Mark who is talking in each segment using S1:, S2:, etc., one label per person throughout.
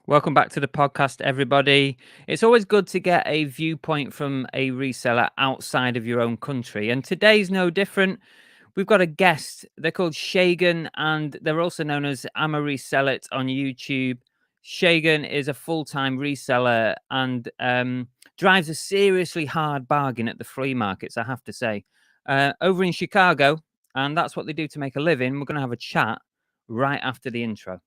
S1: Welcome back to the podcast, everybody. It's always good to get a viewpoint from a reseller outside of your own country. And today's no different. We've got a guest. They're called Segun, and they're also known as I'm a Reseller on YouTube. Segun is a full-time reseller and drives a seriously hard bargain at the flea markets, I have to say. Over in Chicago, and that's what they do to make a living. We're going to have a chat right after the intro.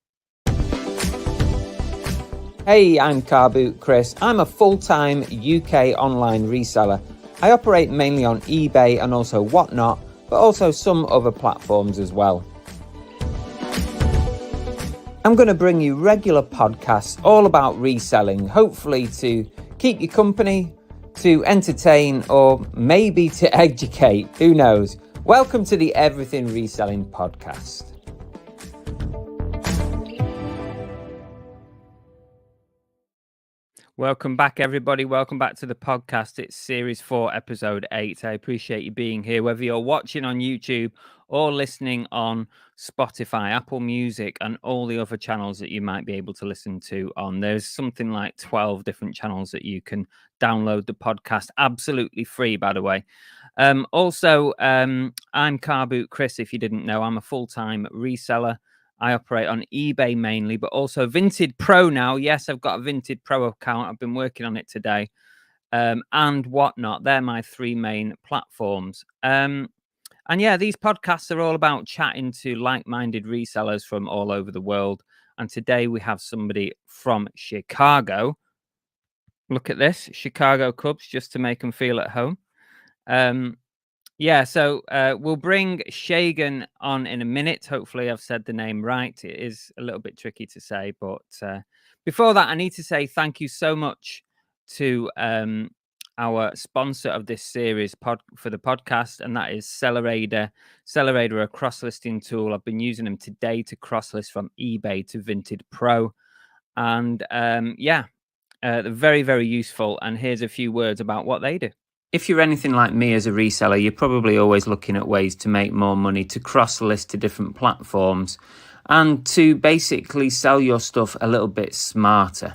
S1: Hey, I'm Car Boot Chris. I'm a full-time UK online reseller. I operate mainly on eBay and also Whatnot, but also some other platforms as well. I'm going to bring you regular podcasts all about reselling, hopefully to keep you company, to entertain, or maybe to educate. Who knows? Welcome to the Everything Reselling Podcast. Welcome back, everybody. Welcome back to the podcast. It's Series 4, Episode 8. I appreciate you being here, whether you're watching on YouTube or listening on Spotify, Apple Music, and all the other channels that you might be able to listen to on. There's something like 12 different channels that you can download the podcast absolutely free, by the way. I'm Car Boot Chris, if you didn't know. I'm a full-time reseller. I operate on eBay mainly, but also Vinted Pro now. Yes, I've got a Vinted Pro account. I've been working on it today. And Whatnot. They're my three main platforms. And yeah, these podcasts are all about chatting to like-minded resellers from all over the world. And today we have somebody from Chicago. Look at this, Chicago Cubs, just to make them feel at home. Yeah, so we'll bring Segun on in a minute. Hopefully I've said the name right. It is a little bit tricky to say, but before that, I need to say thank you so much to our sponsor of this series for the podcast, and that is Seller. Seller, a cross-listing tool. I've been using them today to cross-list from eBay to Vinted Pro. And they're very, very useful. And here's a few words about what they do. If you're anything like me as a reseller, you're probably always looking at ways to make more money, to cross-list to different platforms, and to basically sell your stuff a little bit smarter.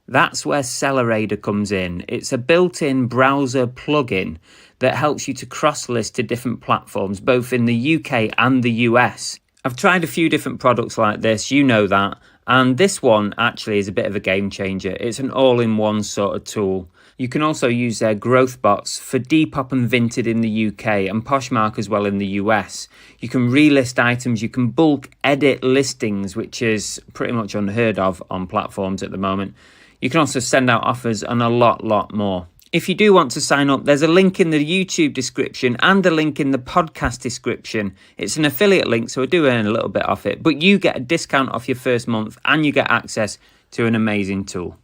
S1: That's where Seller comes in. It's a built-in browser plugin that helps you to cross-list to different platforms, both in the UK and the US. I've tried a few different products like this, you know that, and this one actually is a bit of a game changer. It's an all-in-one sort of tool. You can also use their growth bots for Depop and Vinted in the UK and Poshmark as well in the US. You can relist items, you can bulk edit listings, which is pretty much unheard of on platforms at the moment. You can also send out offers and a lot more. If you do want to sign up, there's a link in the YouTube description and a link in the podcast description. It's an affiliate link, so I do earn a little bit off it, but you get a discount off your first month and you get access to an amazing tool.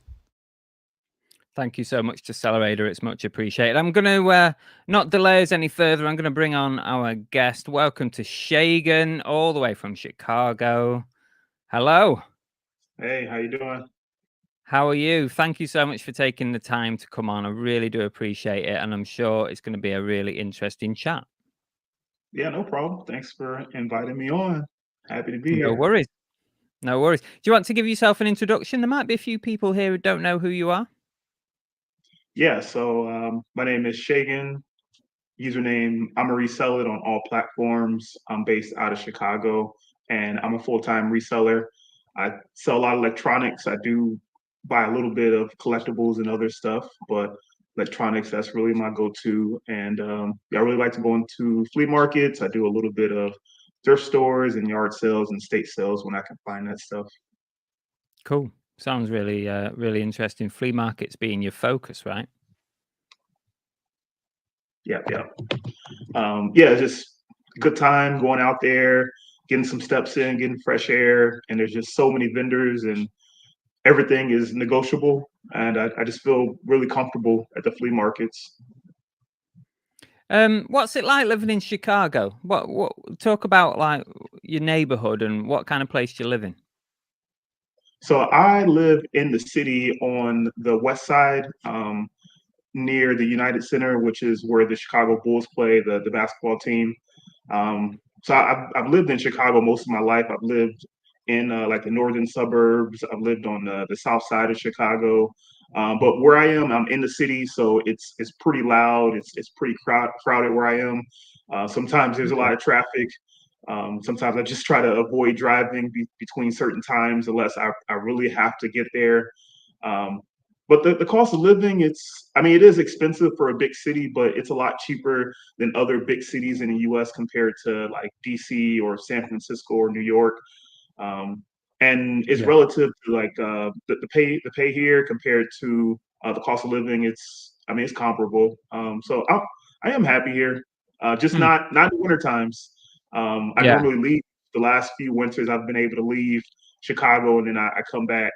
S1: Thank you so much to Seller. It's much appreciated. I'm going to not delay us any further. I'm going to bring on our guest. Welcome to Segun, all the way from Chicago. Hello.
S2: Hey, how you doing?
S1: How are you? Thank you so much for taking the time to come on. I really do appreciate it, and I'm sure it's going to be a really interesting chat.
S2: Yeah, no problem. Thanks for inviting me on. Happy to be
S1: No
S2: here.
S1: worries. No worries. Do you want to give yourself an introduction? There might be a few people here who don't know who you are.
S2: Yeah, so my name is Segun. Username, I'm a reseller on all platforms. I'm based out of Chicago, and I'm a full-time reseller. I sell a lot of electronics. I do buy a little bit of collectibles and other stuff, but electronics, that's really my go-to. And I really like to go into flea markets. I do a little bit of thrift stores and yard sales and estate sales when I can find that stuff.
S1: Cool. Sounds really, really interesting. Flea markets being your focus, right?
S2: Yeah. It's just a good time going out there, getting some steps in, getting fresh air, and there's just so many vendors and everything is negotiable. And I just feel really comfortable at the flea markets.
S1: What's it like living in Chicago? What talk about like your neighborhood and what kind of place you live in?
S2: So I live in the city on the west side, near the United Center, which is where the Chicago Bulls play, the basketball team. So I've lived in Chicago most of my life. I've lived in like the northern suburbs. I've lived on the south side of Chicago. But where I am, I'm in the city, so it's pretty loud. It's pretty crowded where I am. Sometimes there's a
S1: Okay.
S2: lot of traffic. Sometimes I just try to avoid driving between certain times unless I really have to get there. Um, but the cost of living, I mean, it is expensive for a big city, but it's a lot cheaper than other big cities in the US compared to like DC or San Francisco or New York. Um, and it's
S1: Yeah.
S2: relative to like the pay here compared to the cost of living. I mean, it's comparable. So I am happy here, just
S1: Hmm.
S2: not in the winter times. I
S1: Yeah.
S2: normally leave the last few winters. I've been able to leave Chicago, and then I come back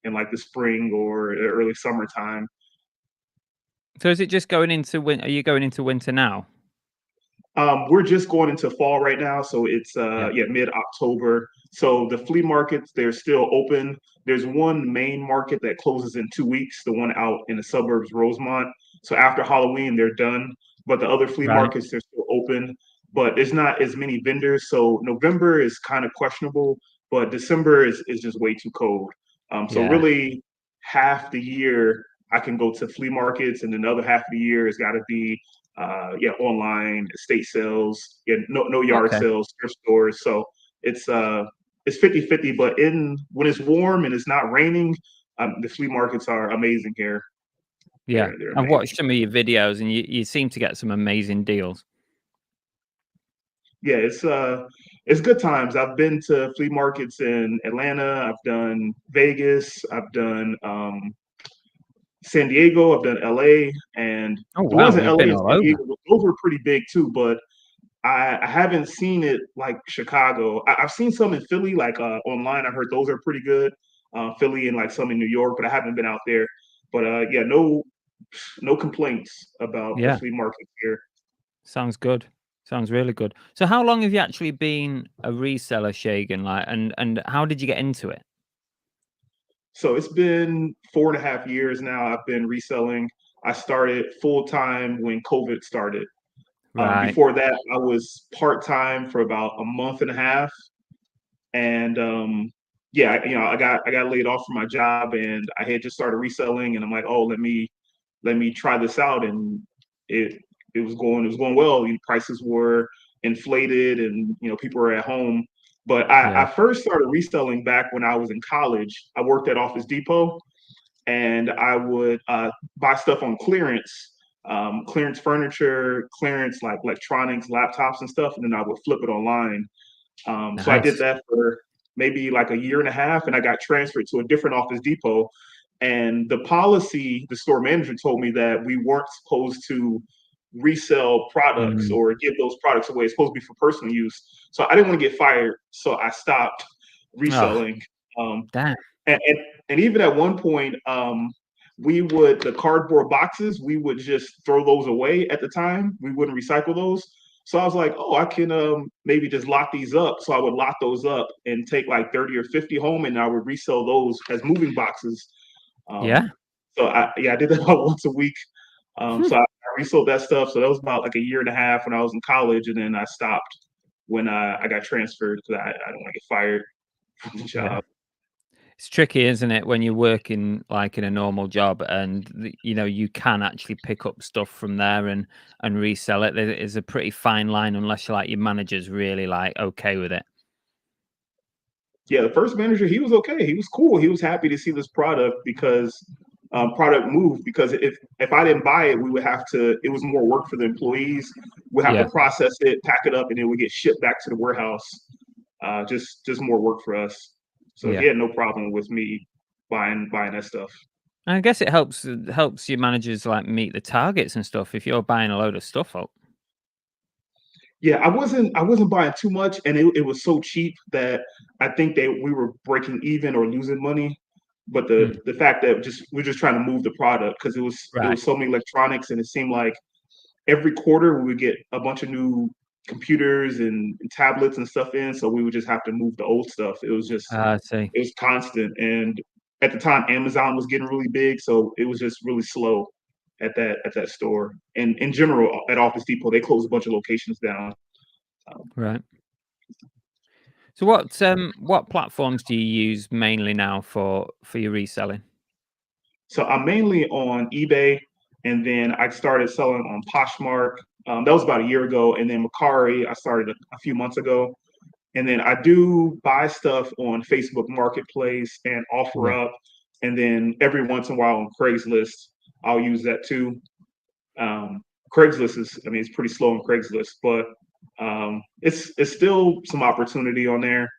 S2: in like the spring or the early summertime.
S1: So is it just going into winter? Are you going into winter now?
S2: We're just going into fall right now, so it's
S1: Yeah.
S2: yeah, mid-October. So the flea markets, they're still open. There's one main market that closes in 2 weeks, the one out in the suburbs, Rosemont. So after Halloween, they're done. But the other flea
S1: Right.
S2: markets, they're still open. But there's not as many vendors. So November is kind of questionable, but December is just way too cold. So
S1: Yeah.
S2: really, half the year I can go to flea markets, and then the other half of the year has got to be yeah, online, estate sales, yeah, no yard
S1: Okay.
S2: sales, thrift stores. So it's uh it's 50-50, but in when it's warm and it's not raining, the flea markets are amazing here.
S1: Yeah.
S2: They're
S1: I've
S2: amazing.
S1: watched some of your videos, and you seem to get some amazing deals.
S2: Yeah, it's good times. I've been to flea markets in Atlanta, I've done Vegas, I've done San Diego, I've done LA, and
S1: Oh
S2: the ones
S1: wow,
S2: in
S1: you've
S2: LA
S1: been
S2: and
S1: all
S2: San
S1: over.
S2: Diego, those were pretty big too, but I haven't seen it like Chicago. I've seen some in Philly, like online. I heard those are pretty good. Philly and like some in New York, but I haven't been out there. But yeah, no complaints about the
S1: Yeah.
S2: flea market here.
S1: Sounds good. Sounds really good. So how long have you actually been a reseller, Shagan? Like, and how did you get into it?
S2: So it's been 4.5 years now. I've been reselling. I started full time when COVID started.
S1: Right.
S2: Before that, I was part time for about a month and a half, and yeah, I got laid off from my job, and I had just started reselling, and I'm like, oh, let me try this out, and it it was going well. Prices were inflated, and people were at home. But I
S1: Yeah.
S2: first started reselling back when I was in college. I worked at Office Depot, and I would buy stuff on clearance, clearance furniture, clearance like electronics, laptops, and stuff, and then I would flip it online. So I did
S1: Nice.
S2: that for maybe like a year and a half, and I got transferred to a different Office Depot. And the policy, the store manager told me that we weren't supposed to resell products
S1: Mm.
S2: or give those products away. It's supposed to be for personal use. So I didn't want to get fired, so I stopped
S1: Oh,
S2: reselling. Um,
S1: damn.
S2: and even at one point, the cardboard boxes, we would just throw those away at the time. We wouldn't recycle those. So I was like, oh, I can maybe just lock these up. So I would lock those up and take like 30 or 50 home, and I would resell those as moving boxes.
S1: Yeah.
S2: So I did that about once a week. So I resold that stuff. So that was about like a year and a half when I was in college, and then I stopped when I got transferred because I don't want to get fired from the
S1: Yeah.
S2: job.
S1: It's tricky, isn't it, when you're working like in a normal job and you can actually pick up stuff from there and resell it. There is a pretty fine line unless you like your manager's really like okay with it.
S2: Yeah, the first manager, he was okay. He was cool. He was happy to see this product because product moved. Because if I didn't buy it, we would have to. It was more work for the employees. We have to
S1: Yeah.
S2: process it, pack it up, and then we get shipped back to the warehouse. Just more work for us. So he
S1: Yeah.
S2: had no problem with me buying that stuff.
S1: I guess it helps your managers like meet the targets and stuff if you're buying a load of stuff up.
S2: Yeah, I wasn't buying too much, and it was so cheap that I think we were breaking even or losing money. But
S1: Mm.
S2: the fact that we're just trying to move the product because it
S1: Right.
S2: was so many electronics, and it seemed like every quarter we would get a bunch of new computers and tablets and stuff in, so we would just have to move the old stuff.
S1: I see.
S2: It was constant, and at the time Amazon was getting really big, so it was just really slow at that store. And in general, at Office Depot, they closed a bunch of locations down. Um,
S1: Right. So what platforms do you use mainly now for your reselling?
S2: So I'm mainly on eBay, and then I started selling on Poshmark. That was about a year ago, and then Macari I started a few months ago. And then I do buy stuff on Facebook Marketplace and
S1: Yeah.
S2: OfferUp, and then every once in a while on Craigslist, I'll use that too. Um, Craigslist is, I mean, it's pretty slow on Craigslist, but it's still some opportunity on there.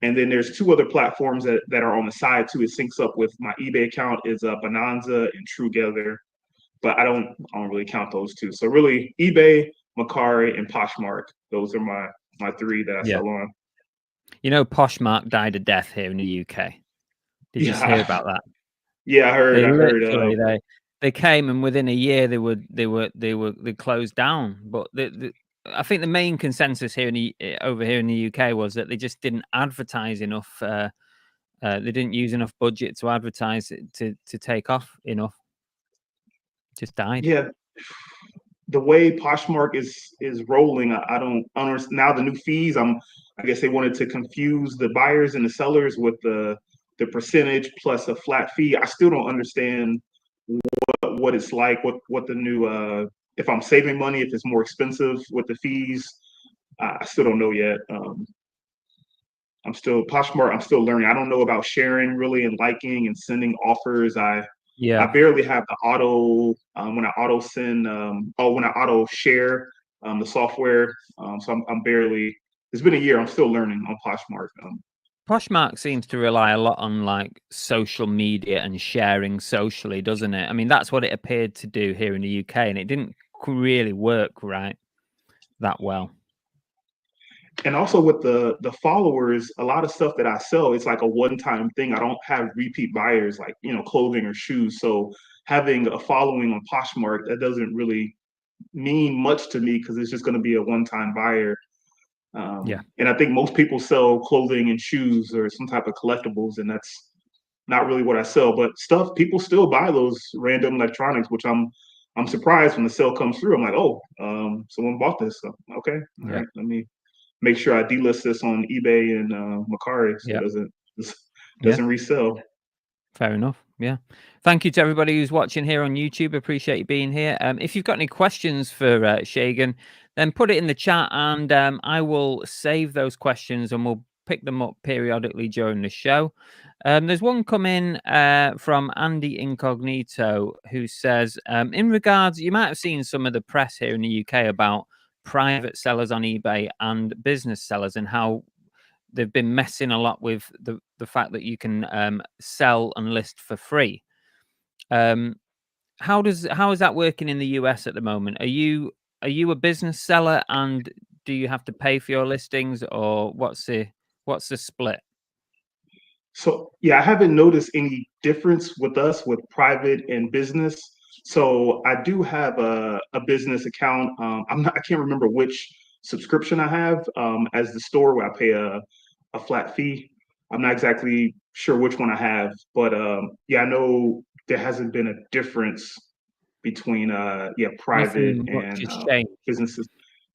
S2: And then there's two other platforms that are on the side too. It syncs up with my eBay account is Bonanza and Truegether, but I don't really count those two. So really, eBay, Macari, and Poshmark. Those are my three that I
S1: Yeah.
S2: sell on.
S1: You know, Poshmark died a death here in the UK. Did you hear
S2: Yeah,
S1: about that?
S2: yeah, I heard.
S1: They
S2: I heard.
S1: literally they came, and within a year they closed down. But I think the main consensus here over here in the UK was that they just didn't advertise enough. They didn't use enough budget to advertise it to take off enough. Just died.
S2: Yeah, the way Poshmark is rolling, I don't understand. Now the new fees, I guess they wanted to confuse the buyers and the sellers with the percentage plus a flat fee. I still don't understand what it's like, what the new if I'm saving money, if it's more expensive with the fees. I still don't know yet. I'm still Poshmark. I'm still learning. I don't know about sharing really and liking and sending offers. I
S1: Yeah.
S2: barely have the auto when I auto send when I auto share the software. So I'm barely. It's been a year. I'm still learning on Poshmark.
S1: Poshmark seems to rely a lot on like social media and sharing socially, doesn't it? I mean, that's what it appeared to do here in the UK, and it didn't really work right that well.
S2: And also with the followers, a lot of stuff that I sell, it's like a one-time thing. I don't have repeat buyers like clothing or shoes. So having a following on Poshmark, that doesn't really mean much to me because it's just going to be a one-time buyer.
S1: Yeah.
S2: And I think most people sell clothing and shoes or some type of collectibles, and that's not really what I sell. But stuff people still buy those random electronics, which I'm surprised when the sale comes through. I'm like, oh, someone bought this. So, okay, all
S1: Yeah.
S2: right, let me make sure I delist this on eBay and Macari so
S1: Yeah.
S2: it
S1: Yeah.
S2: doesn't resell.
S1: Fair enough. Yeah. Thank you to everybody who's watching here on YouTube. Appreciate you being here. If you've got any questions for Segun, then put it in the chat, and I will save those questions and we'll pick them up periodically during the show. There's one coming from Andy Incognito who says, in regards, you might have seen some of the press here in the UK about private sellers on eBay and business sellers and how they've been messing a lot with the fact that you can sell and list for free. How is that working in the US at the moment? Are you a business seller, and do you have to pay for your listings, or what's the split?
S2: So yeah, I haven't noticed any difference with us with private and business. So I do have a business account. I can't remember which subscription I have as the store where I pay a flat fee. I'm not exactly sure which one I have, but yeah, I know there hasn't been a difference between private
S1: Nothing much
S2: and
S1: has changed.
S2: businesses.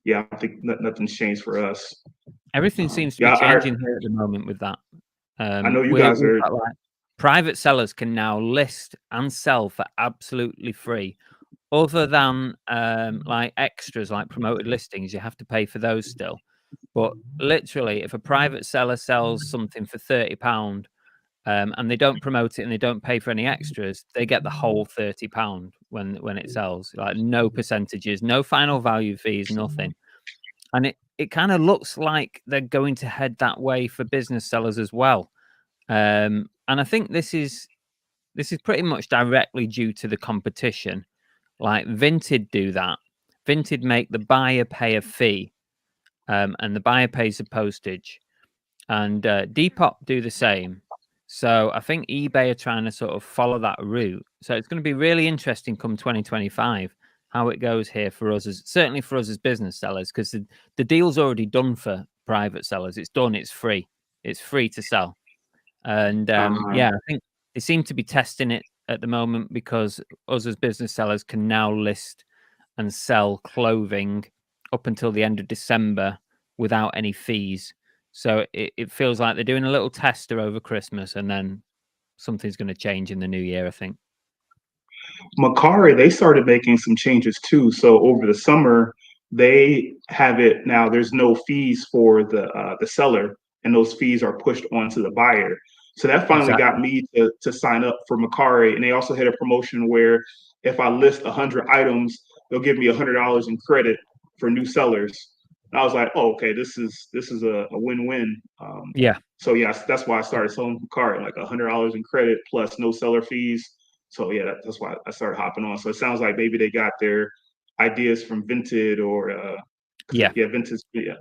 S2: Yeah, I think nothing's changed for us.
S1: Everything seems to be
S2: Yeah,
S1: changing here at the moment with that.
S2: I know you guys
S1: We've
S2: are.
S1: got like private sellers can now list and sell for absolutely free. Other than like extras, like promoted listings, you have to pay for those still. But literally, if a private seller sells something for £30, and they don't promote it and they don't pay for any extras, they get the whole £30 when it sells. Like no percentages, no final value fees, nothing. And it kind of looks like they're going to head that way for business sellers as well. And I think this is pretty much directly due to the competition. Like Vinted do that. Vinted make the buyer pay a fee, and the buyer pays the postage, and Depop do the same. So I think eBay are trying to sort of follow that route. So it's going to be really interesting come 2025 how it goes here for us, certainly for us as business sellers, because the deal's already done for private sellers. It's done. It's free. It's free to sell. And
S2: Uh,
S1: yeah, I think they seem to be testing it at the moment because us as business sellers can now list and sell clothing up until the end of December without any fees. So it feels like they're doing a little tester over Christmas, and then something's going to change in the new year, I think.
S2: Macari, they started making some changes too. So over the summer, they have it now. There's no fees for the seller, and those fees are pushed onto the buyer. So that finally got
S1: Exactly.
S2: me to sign up for Macari, and they also had a promotion where if I list 100 items, they'll give me $100 in credit for new sellers. And I was like, oh, okay, this is a win-win.
S1: Yeah.
S2: So yeah, that's why I started selling Macari, like $100 in credit plus no seller fees. So yeah, that's why I started hopping on. So it sounds like maybe they got their ideas from Vinted or because
S1: Yeah.
S2: yeah, Vinted, yeah,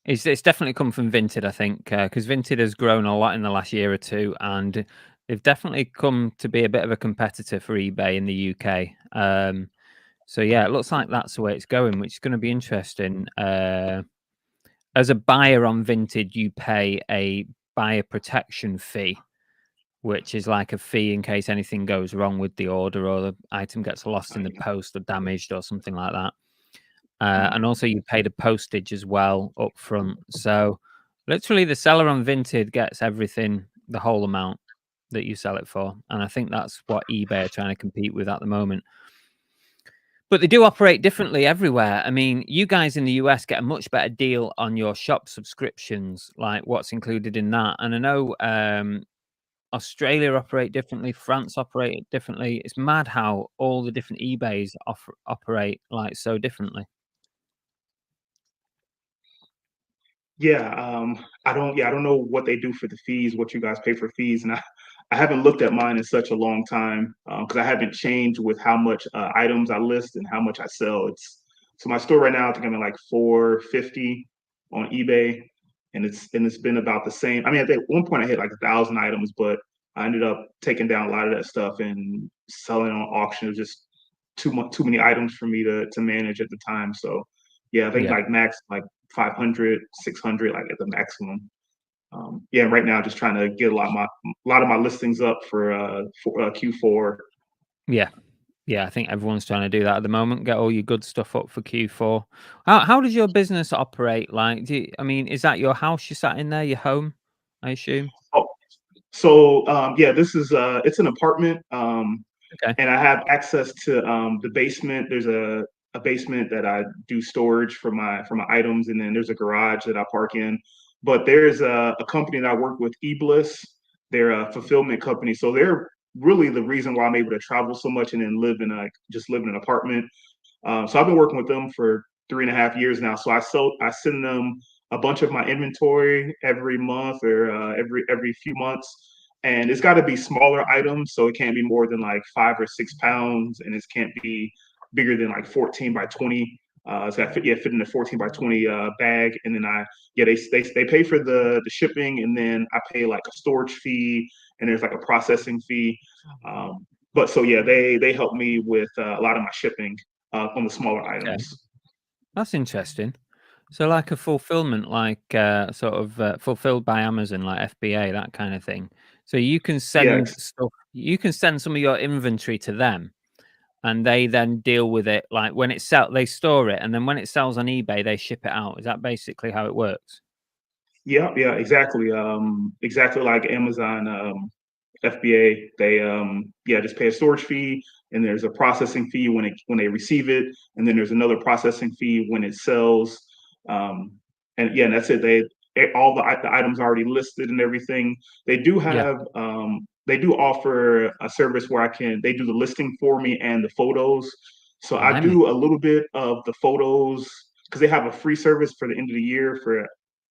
S1: It's definitely come from Vinted, I think, because Vinted has grown a lot in the last year or two, and they've definitely come to be a bit of a competitor for eBay in the UK. So yeah, it looks like that's the way it's going, which is going to be interesting. As a buyer on Vinted, you pay a buyer protection fee, which is like a fee in case anything goes wrong with the order or the item gets lost in the
S2: yeah.
S1: post or damaged or something like that.
S2: Uh,
S1: And also you pay the postage as well up front. So literally the seller on Vinted gets everything, the whole amount that you sell it for. And I think that's what eBay are trying to compete with at the moment. But they do operate differently everywhere. I mean, you guys in the US get a much better deal on your shop subscriptions, like what's included in that. And I know Australia operate differently, France operate differently. It's mad how all the different eBays operate like so differently.
S2: Yeah, I don't know what they do for the fees, what you guys pay for fees, and I haven't looked at mine in such a long time because I haven't changed with how much items I list and how much I sell. It's so my store right now, I think I'm at like 450 on eBay, and it's been about the same. I mean, at one point I hit like 1,000 items, but I ended up taking down a lot of that stuff and selling on auction. It was just too many items for me to manage at the time. So yeah, I think
S1: Yeah.
S2: like max like 500, 600, like at the maximum. Yeah, right now just trying to get a lot of my listings up for Q4.
S1: Yeah. Yeah, I think everyone's trying to do that at the moment. Get all your good stuff up for Q4. How does your business operate? Like, I mean, is that your house you sat in there, your home? I assume.
S2: Oh, so yeah, this is it's an apartment,
S1: Okay.
S2: and I have access to the basement. There's a basement that I do storage for my items, and then there's a garage that I park in. But there's a company that I work with, eBliss. They're a fulfillment company, so they're really the reason why I'm able to travel so much and then live in an apartment. So I've been working with them for 3.5 years now. So I send them a bunch of my inventory every month or every few months, and it's got to be smaller items. So it can't be more than like 5 or 6 pounds, and it can't be bigger than like 14 by 20. It's got fit in a 14 by 20 bag, and then they pay for the shipping, and then I pay like a storage fee, and there's like a processing fee. But so yeah, they help me with a lot of my shipping on the smaller
S1: Okay.
S2: items.
S1: That's interesting. So like a fulfillment, like sort of fulfilled by Amazon, like FBA, that kind of thing. So you can
S2: Yeah,
S1: send stuff, you can send some of your inventory to them, and they then deal with it. Like when it's they store it, and then when it sells on eBay, they ship it out. Is that basically how it works?
S2: yeah, exactly. Exactly like Amazon, FBA. They yeah, just pay a storage fee, and there's a processing fee when they receive it, and then there's another processing fee when it sells. Um, and yeah, and that's it. All the items already listed and everything. They do
S1: Yeah.
S2: have they do offer a service where they do the listing for me and the photos. So I
S1: Blimey.
S2: do a little bit of the photos because they have a free service for the end of the year for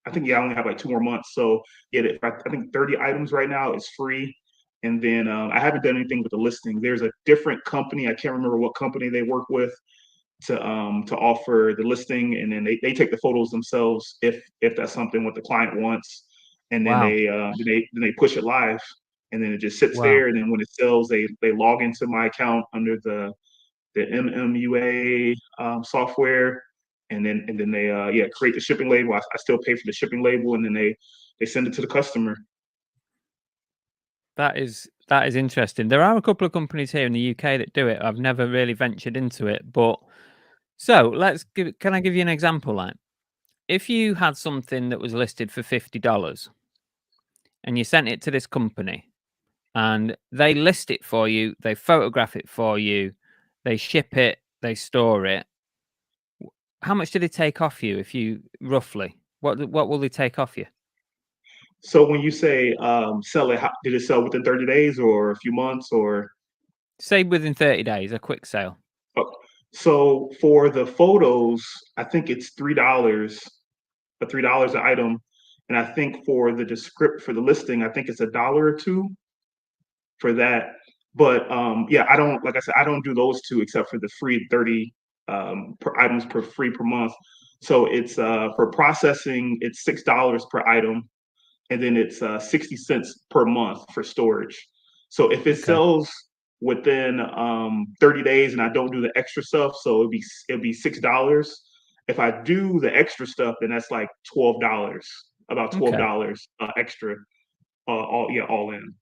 S2: I think yeah, I only have like 2 more months. So yeah, I think 30 items right now is free. And then I haven't done anything with the listing. There's a different company. I can't remember what company they work with to offer the listing, and then they take the photos themselves if that's something what the client wants, and then
S1: Wow.
S2: they push it live, and then it just sits
S1: Wow.
S2: there. And then when it sells, they log into my account under the MMUA software, and then they yeah, create the shipping label. I still pay for the shipping label, and then they send it to the customer.
S1: That is interesting. There are a couple of companies here in the UK that do it. I've never really ventured into it, but so can I give you an example? Like if you had something that was listed for $50 and you sent it to this company and they list it for you, they photograph it for you, they ship it, they store it, how much do they take off you if you roughly? What will they take off you?
S2: So when you say sell it, did it sell within 30 days or a few months or?
S1: Say within 30 days, a quick sale.
S2: Oh, so for the photos, I think it's $3, $3 an item, and I think for the listing, I think it's $1 or $2 for that. But yeah, I don't like I said, I don't do those two except for the free 30 per items per free per month. So it's for processing, it's $6 per item, and then it's 60 cents per month for storage. So if it
S1: Okay.
S2: sells within 30 days and I don't do the extra stuff, so it'll be $6. If I do the extra stuff, then that's like $12, about
S1: Okay.
S2: $12 extra, all in.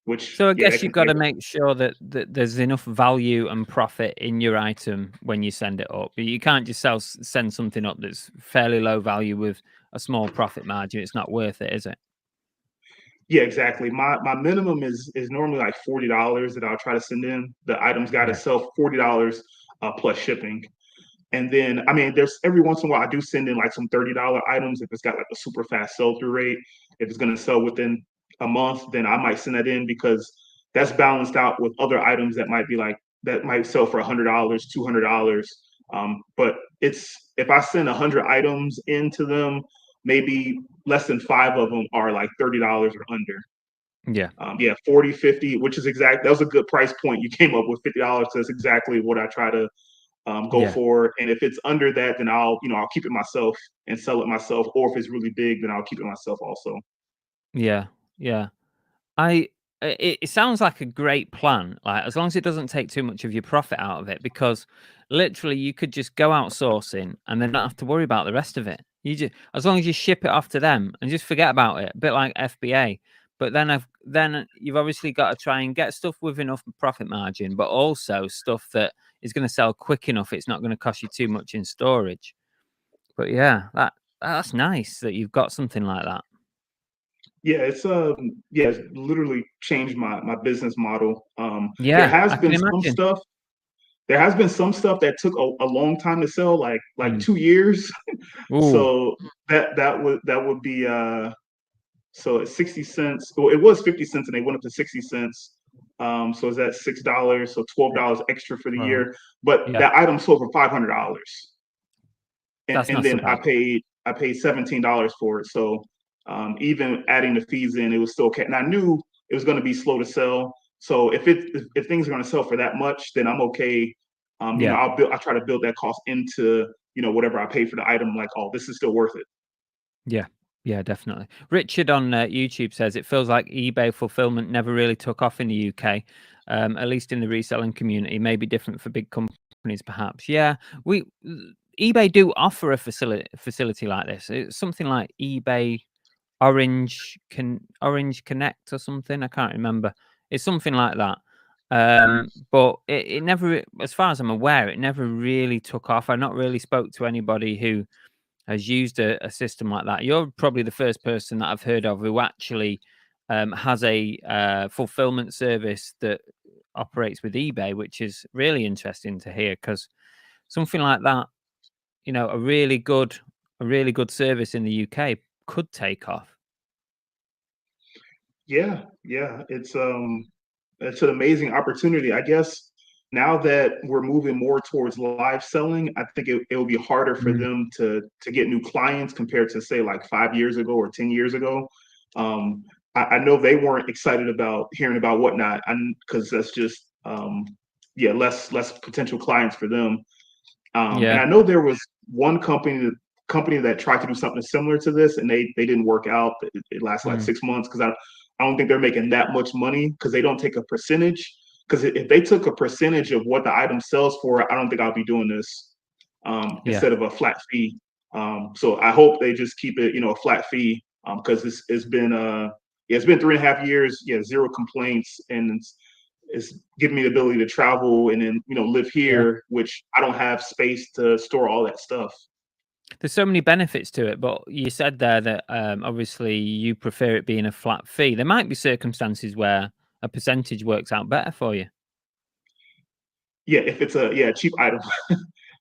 S2: Which
S1: So I
S2: yeah,
S1: guess you've got to make sure that there's enough value and profit in your item when you send it up. You can't just send something up that's fairly low value with a small profit margin. It's not worth it, is it?
S2: yeah, exactly. My minimum is normally like $40 that I'll try to send in. The items got to
S1: Yeah.
S2: sell $40 plus shipping. And then, I mean, there's every once in a while I do send in like some $30 items if it's got like a super fast sell through rate. If it's going to sell within a month, then I might send that in because that's balanced out with other items that might sell for $100, $200. But it's if I send 100 items into them, maybe less than five of them are like $30 or under.
S1: Yeah.
S2: Yeah, 40, 50, which is that was a good price point. You came up with $50. So that's exactly what I try to go
S1: Yeah.
S2: for. And if it's under that, then I'll keep it myself and sell it myself. Or if it's really big, then I'll keep it myself also.
S1: Yeah. Yeah. I it sounds like a great plan, like, as long as it doesn't take too much of your profit out of it, because literally you could just go outsourcing and then not have to worry about the rest of it. You just as long as you ship it off to them and just forget about it, a bit like FBA. But then you've obviously got to try and get stuff with enough profit margin, but also stuff that is going to sell quick enough. It's not going to cost you too much in storage. But yeah, that's nice that you've got something like that.
S2: Yeah, it's literally changed my business model. There
S1: Yeah,
S2: has
S1: I can
S2: been some
S1: imagine.
S2: stuff. There has been some stuff that took a long time to sell, like
S1: Mm.
S2: 2 years.
S1: Ooh,
S2: So that would be so at 60 cents. Well, it was 50 cents and they went up to 60 cents. So is that $6? So $12 extra for the
S1: well,
S2: year. But
S1: yeah.
S2: that item sold for $500. and
S1: That's
S2: and
S1: not so
S2: then
S1: bad.
S2: I paid $17 for it. So even adding the fees in, it was still okay. And I knew it was going to be slow to sell. So if things are going to sell for that much, then I'm okay.
S1: Yeah,
S2: I try to build that cost into whatever I pay for the item. Like, oh, this is still worth it.
S1: yeah, yeah, definitely. Richard on YouTube says it feels like eBay fulfillment never really took off in the UK, at least in the reselling community. Maybe different for big companies, perhaps. Yeah, we eBay do offer a facility like this. It's something like eBay Orange Connect or something. I can't remember. It's something like that. But it never, as far as I'm aware, it never really took off. I not really spoke to anybody who has used a system like that. You're probably the first person that I've heard of who actually has a fulfillment service that operates with eBay, which is really interesting to hear because something like that, a really good service in the UK could take off.
S2: Yeah, yeah, it's an amazing opportunity. I guess now that we're moving more towards live selling, I think it'll be harder for
S1: Mm,
S2: them to get new clients compared to say like 5 years ago or 10 years ago. Um, I know they weren't excited about hearing about Whatnot, and because that's just yeah, less potential clients for them. And
S1: yeah,
S2: I know there was one company that tried to do something similar to this, and they didn't work out. It lasted like
S1: mm,
S2: 6 months because I don't think they're making that much money because they don't take a percentage. Because if they took a percentage of what the item sells for, I don't think I'll be doing this
S1: yeah,
S2: instead of a flat fee. So I hope they just keep it, a flat fee because it's been yeah, it's been 3.5 years. Yeah, zero complaints, and it's giving me the ability to travel and then live
S1: yeah.
S2: here, which I don't have space to store all that stuff.
S1: There's so many benefits to it, but you said there that obviously you prefer it being a flat fee. There might be circumstances where a percentage works out better for you.
S2: Yeah, if it's a cheap item.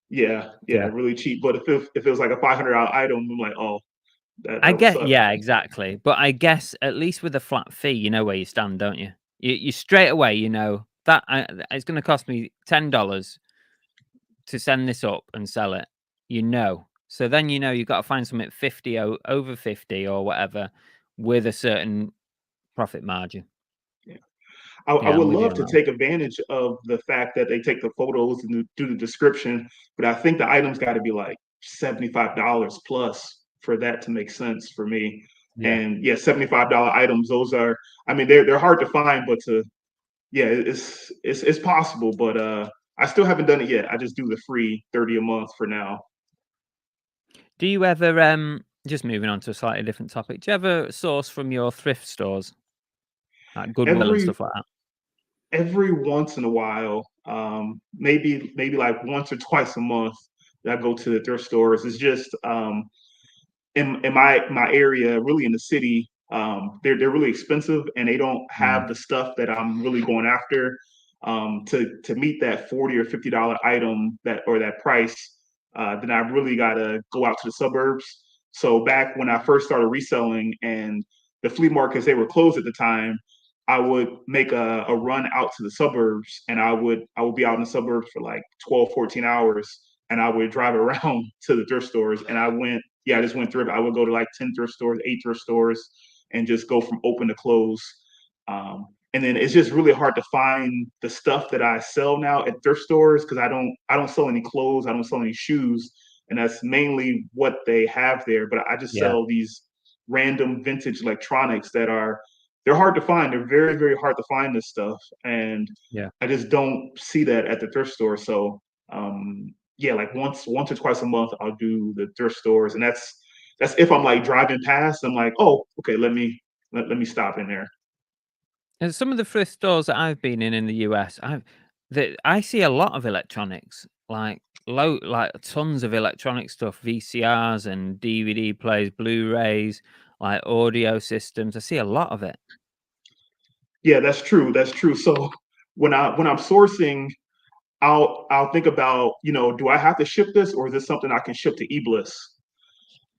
S2: Yeah,
S1: Yeah.
S2: really cheap. But if it was like a $500 item, I'm like, oh,
S1: I
S2: that would
S1: get,
S2: suck.
S1: yeah, exactly. But I guess at least with a flat fee, you know where you stand, don't you? You straight away, you know that it's going to cost me $10 to send this up and sell it. You know, so then you know you've got to find something at 50 over 50 or whatever with a certain profit margin.
S2: Yeah. I
S1: Yeah, I'm
S2: would
S1: with you
S2: love
S1: on
S2: to
S1: that one.
S2: take advantage of the fact that they take the photos and do the description, but I think the items got to be like $75 plus for that to make sense for me.
S1: Yeah.
S2: And yeah, $75 items, those are, I mean, they're hard to find, but yeah, it's possible, but I still haven't done it yet. I just do the free 30 a month for now.
S1: Do you ever just moving on to a slightly different topic? Do you ever source from your thrift stores, like Goodwill and
S2: Every
S1: stuff like that?
S2: every once in a while, maybe like once or twice a month, that I go to the thrift stores. It's just in my area, really in the city, they're really expensive and they don't
S1: Mm,
S2: have the stuff that I'm really going after. To meet that $40 or $50 item that price, then I really gotta go out to the suburbs. So back when I first started reselling and the flea markets they were closed at the time, I would make a run out to the suburbs and I would be out in the suburbs for like 12, 14 hours and I would drive around to the thrift stores and I just went thrift. I would go to like 10 thrift stores, 8 thrift stores, and just go from open to close. And then it's just really hard to find the stuff that I sell now at thrift stores because I don't sell any clothes, I don't sell any shoes, and that's mainly what they have there. But I just
S1: yeah,
S2: sell these random vintage electronics that are they're hard to find. They're very, very hard to find this stuff. And
S1: yeah.
S2: I just don't see that at the thrift store. So yeah, like once or twice a month I'll do the thrift stores. And that's if I'm like driving past, I'm like, oh, okay, let me stop in there.
S1: And some of the thrift stores that I've been in the US, I see a lot of electronics, like tons of electronic stuff, VCRs and DVD players, Blu-rays, like audio systems. I see a lot of it.
S2: Yeah, that's true. That's true. So when I'm sourcing, I'll think about, do I have to ship this or is this something I can ship to eBliss?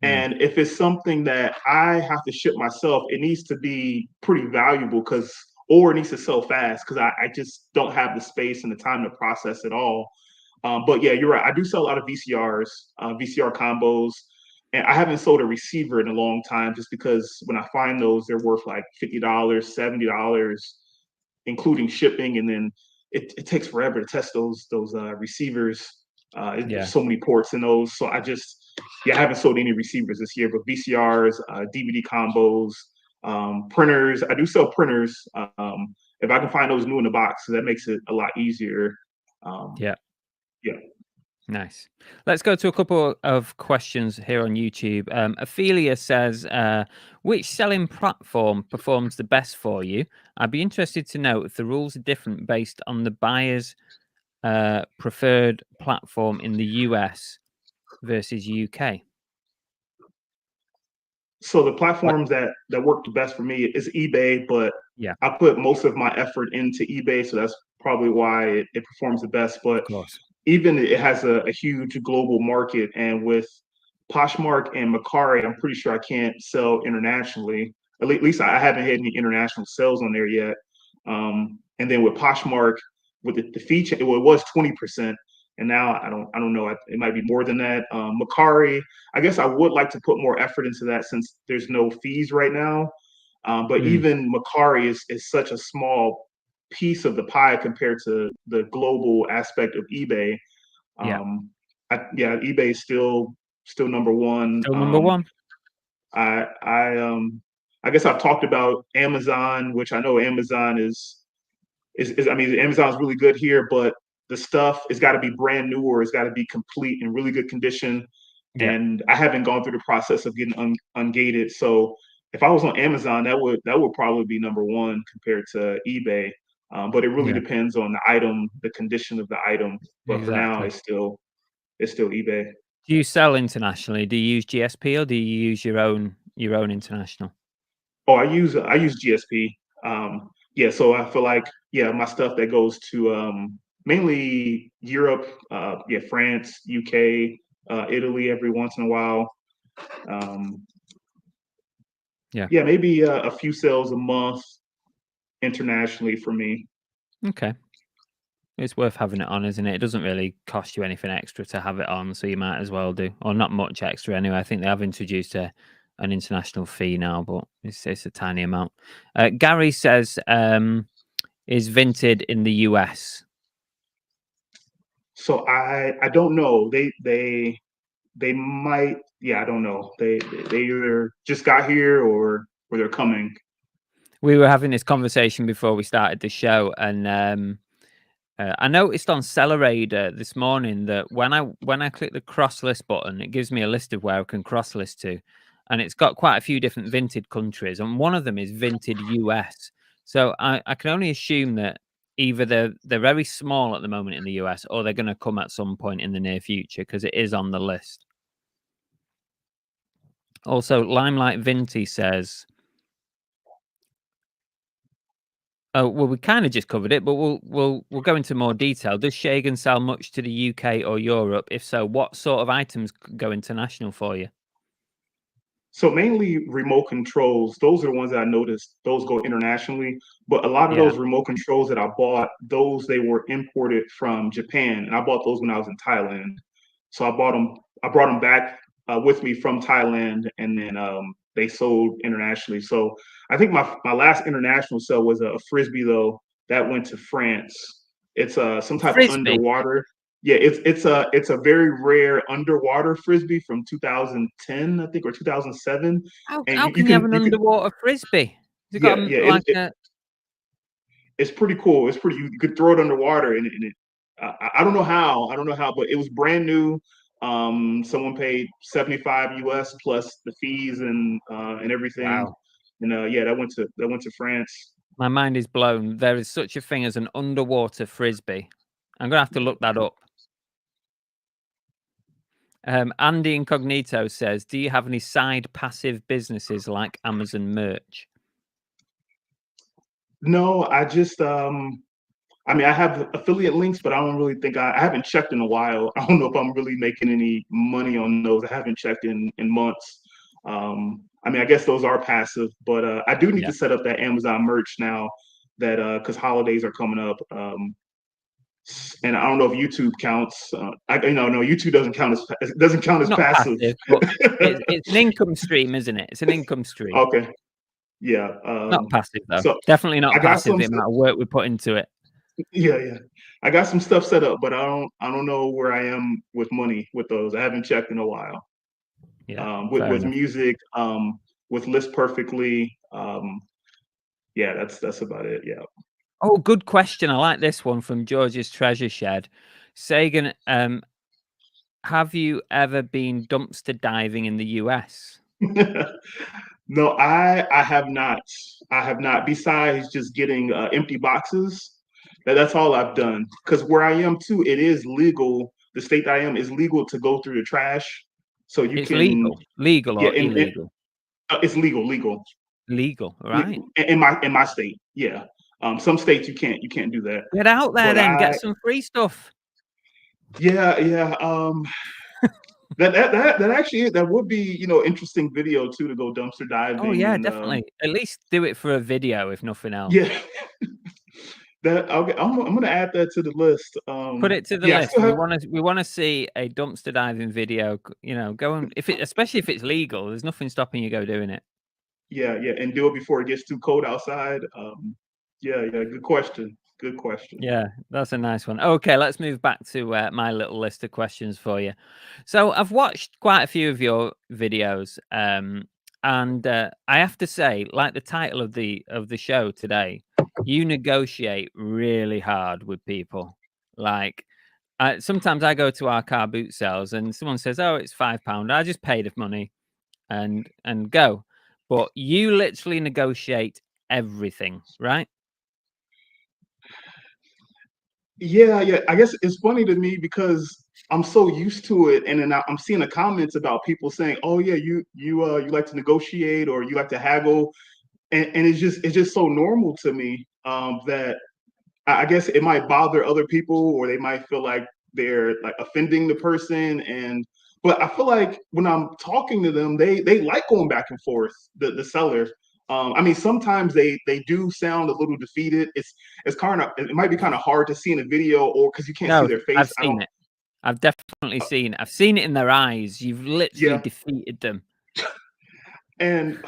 S1: Mm,
S2: And if it's something that I have to ship myself, it needs to be pretty valuable or it needs to sell fast because I just don't have the space and the time to process it all. But yeah, you're right. I do sell a lot of VCRs, VCR combos, and I haven't sold a receiver in a long time just because when I find those, they're worth like $50, $70, including shipping, and then it takes forever to test those receivers. There's
S1: yeah,
S2: so many ports in those, so I haven't sold any receivers this year, but VCRs, DVD combos, printers. I do sell printers. If I can find those new in the box, so that makes it a lot easier. Um,
S1: yeah.
S2: yeah.
S1: Nice. Let's go to a couple of questions here on YouTube. Ophelia says, which selling platform performs the best for you? I'd be interested to know if the rules are different based on the buyer's preferred platform in the US versus UK.
S2: So the
S1: What?
S2: platforms that work the best for me is eBay, but
S1: Yeah,
S2: I put most of my effort into eBay, so that's probably why it performs the best.
S1: of
S2: But
S1: course.
S2: even it has a huge global market, and with Poshmark and Macari, I'm pretty sure I can't sell internationally. At least I haven't had any international sales on there yet. And then with Poshmark, with the fee, well, it was 20%, and now I don't know. It might be more than that. Macari, I guess I would like to put more effort into that since there's no fees right now. But
S1: Mm,
S2: even Macari is such a small piece of the pie compared to the global aspect of eBay.
S1: yeah.
S2: Yeah, eBay is still number one.
S1: Still number one.
S2: I guess I've talked about Amazon, which I know Amazon is I mean Amazon's really good here, but the stuff has got to be brand new or it's got to be complete in really good condition.
S1: Yeah,
S2: And I haven't gone through the process of getting ungated. So if I was on Amazon, that would probably be number one compared to eBay. But it really
S1: yeah,
S2: depends on the item, the condition of the item. But for now,
S1: exactly.
S2: it's still eBay.
S1: Do you sell internationally? Do you use GSP or do you use your own international?
S2: Oh, I use GSP. Yeah, so I feel like my stuff that goes to mainly Europe, yeah, France, UK, Italy every once in a while. Um,
S1: Yeah.
S2: yeah, maybe a few sales a month internationally for me.
S1: Okay. It's worth having it on, isn't it? It doesn't really cost you anything extra to have it on, so you might as well do. Or not much extra anyway. I think they have introduced an international fee now, but it's a tiny amount. Gary says, is Vinted in the US?
S2: So I don't know. They might. Yeah, I don't know. They either just got here or they're coming.
S1: We were having this conversation before we started the show, and I noticed on Sellerator this morning that when I click the cross list button, it gives me a list of where I can cross list to, and it's got quite a few different Vinted countries, and one of them is Vinted US. So I can only assume that either they're very small at the moment in the US, or they're going to come at some point in the near future because it is on the list. Also, Limelight Vinty says, oh well, we kind of just covered it, but we'll go into more detail. Does Segun sell much to the UK or Europe? If so, what sort of items go international for you?
S2: So mainly remote controls, those are the ones that I noticed, those go internationally. But a lot of
S1: Yeah,
S2: those remote controls that I bought, those they were imported from Japan. And I bought those when I was in Thailand. So I brought them back with me from Thailand, and then they sold internationally. So I think my last international sale was a frisbee though that went to France. It's some type of
S1: frisbee.
S2: underwater. Yeah, it's a very rare underwater frisbee from 2010, I think, or 2007. And
S1: How can you have an
S2: you can
S1: underwater frisbee? Has it got
S2: yeah,
S1: like a?
S2: it's pretty cool. It's pretty. You could throw it underwater, and it. I don't know how. I don't know how, but it was brand new. Someone paid 75 US plus the fees and everything.
S1: Wow,
S2: And yeah, that went to France.
S1: my mind is blown. There is such a thing as an underwater frisbee. I'm gonna have to look that up. Andy Incognito says, "Do you have any side passive businesses like Amazon merch?"
S2: No, I just I mean, I have affiliate links, but I don't really think I haven't checked in a while. I don't know if I'm really making any money on those. I haven't checked in months. I mean, I guess those are passive, but I do need
S1: Yeah,
S2: to set up that Amazon merch now that because holidays are coming up. And I don't know if YouTube counts. No, YouTube doesn't count as
S1: not
S2: passive.
S1: passive, but it's an income stream, isn't it? It's an income stream.
S2: Okay, yeah.
S1: Not passive though.
S2: So
S1: Definitely not
S2: I got
S1: passive.
S2: some.
S1: The amount of work we put into it.
S2: Yeah. I got some stuff set up, but I don't know where I am with money with those. I haven't checked in a while.
S1: Yeah,
S2: With
S1: fair
S2: with
S1: enough.
S2: music, with List Perfectly. Yeah, that's about it. Yeah.
S1: Oh, good question. I like this one from George's Treasure Shed. Sagan, have you ever been dumpster diving in the US?
S2: No, I have not. I have not. Besides just getting empty boxes, that's all I've done. Because where I am too, it is legal. The state that I am is legal to go through the trash, so you
S1: It's
S2: can.
S1: legal
S2: Yeah,
S1: or illegal?
S2: it's legal.
S1: Legal, right?
S2: In my state. Yeah. Some states you can't do that.
S1: Get out there
S2: But
S1: then. Get some free stuff.
S2: yeah. That actually that would be interesting video too to go dumpster
S1: Oh
S2: diving
S1: yeah,
S2: and
S1: definitely. At least do it for a video, if nothing else.
S2: yeah. That okay, I'm gonna add that to the list.
S1: Put it to the
S2: Yeah, I
S1: list.
S2: still
S1: We
S2: have
S1: want to see a dumpster diving video. Go and especially if it's legal. There's nothing stopping you go doing it.
S2: yeah, and do it before it gets too cold outside. Yeah, good question. Good question.
S1: Yeah, that's a nice one. Okay, let's move back to my little list of questions for you. So I've watched quite a few of your videos, and I have to say, like the title of the show today, you negotiate really hard with people. Like sometimes I go to our car boot sales, and someone says, "Oh, it's £5." I just pay the money and go. But you literally negotiate everything, right?
S2: Yeah. I guess it's funny to me because I'm so used to it, and then I'm seeing the comments about people saying, "Oh yeah, you like to negotiate or you like to haggle," and it's just so normal to me that I guess it might bother other people, or they might feel like they're like offending the person. And but I feel like when I'm talking to them, they like going back and forth. The sellers. I mean, sometimes they do sound a little defeated. It's kind of it might be kind of hard to see in a video, or because you can't see
S1: No,
S2: their
S1: I've
S2: face. I
S1: seen
S2: don't.
S1: it. I've definitely seen it. I've seen it in their eyes. You've literally
S2: Yeah,
S1: defeated them.
S2: and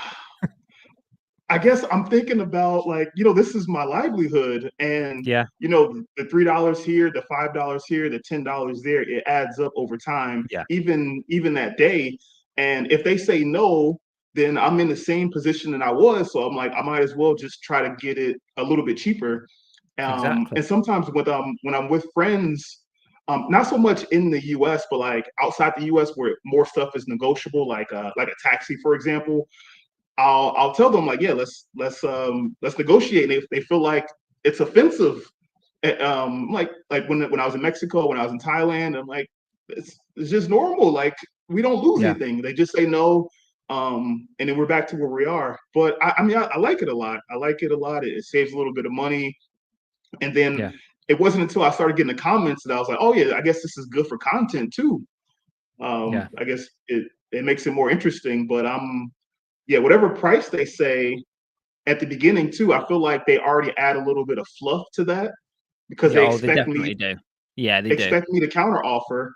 S2: I guess I'm thinking about like, this is my livelihood, and
S1: Yeah,
S2: the $3 here, the $5 here, the $10 there, it adds up over time,
S1: yeah,
S2: even that day. And if they say no, then I'm in the same position that I was. So I'm like, I might as well just try to get it a little bit cheaper.
S1: exactly.
S2: And sometimes when I'm with friends, not so much in the U.S., but like outside the U.S., where more stuff is negotiable, like a taxi, for example. I'll tell them like, yeah, let's negotiate. And if they feel like it's offensive, like when I was in Mexico, when I was in Thailand, I'm like, it's just normal. Like we don't lose
S1: Yeah,
S2: anything. They just say no, and then we're back to where we are. But I mean, I like it a lot. I like it a lot. It saves a little bit of money. And then
S1: yeah,
S2: it wasn't until I started getting the comments that I was like, oh yeah, I guess this is good for content too.
S1: yeah,
S2: I guess it makes it more interesting. But yeah, whatever price they say at the beginning too, I feel like they already add a little bit of fluff to that because
S1: yeah.
S2: they
S1: Oh, they
S2: expect me
S1: definitely do. Yeah, they do.
S2: expect me to counter offer.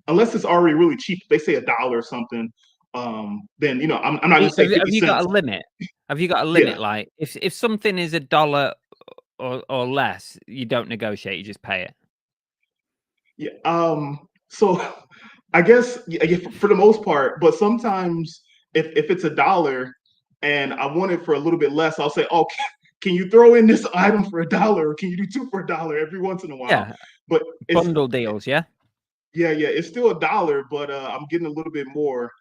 S2: Unless it's already really cheap, they say $1 or something. Then I'm not gonna say
S1: Have
S2: 50
S1: you got
S2: cents.
S1: a limit? Have you got a limit?
S2: Yeah,
S1: Like, if something is $1 or less, you don't negotiate. You just pay it.
S2: yeah. So I guess yeah, for the most part, but sometimes if it's $1 and I want it for a little bit less, I'll say, oh, can you throw in this item for $1, or can you do two for $1 every once in a while?
S1: Yeah,
S2: But it's
S1: bundle deals. Yeah,
S2: yeah, it's still $1, but I'm getting a little bit more.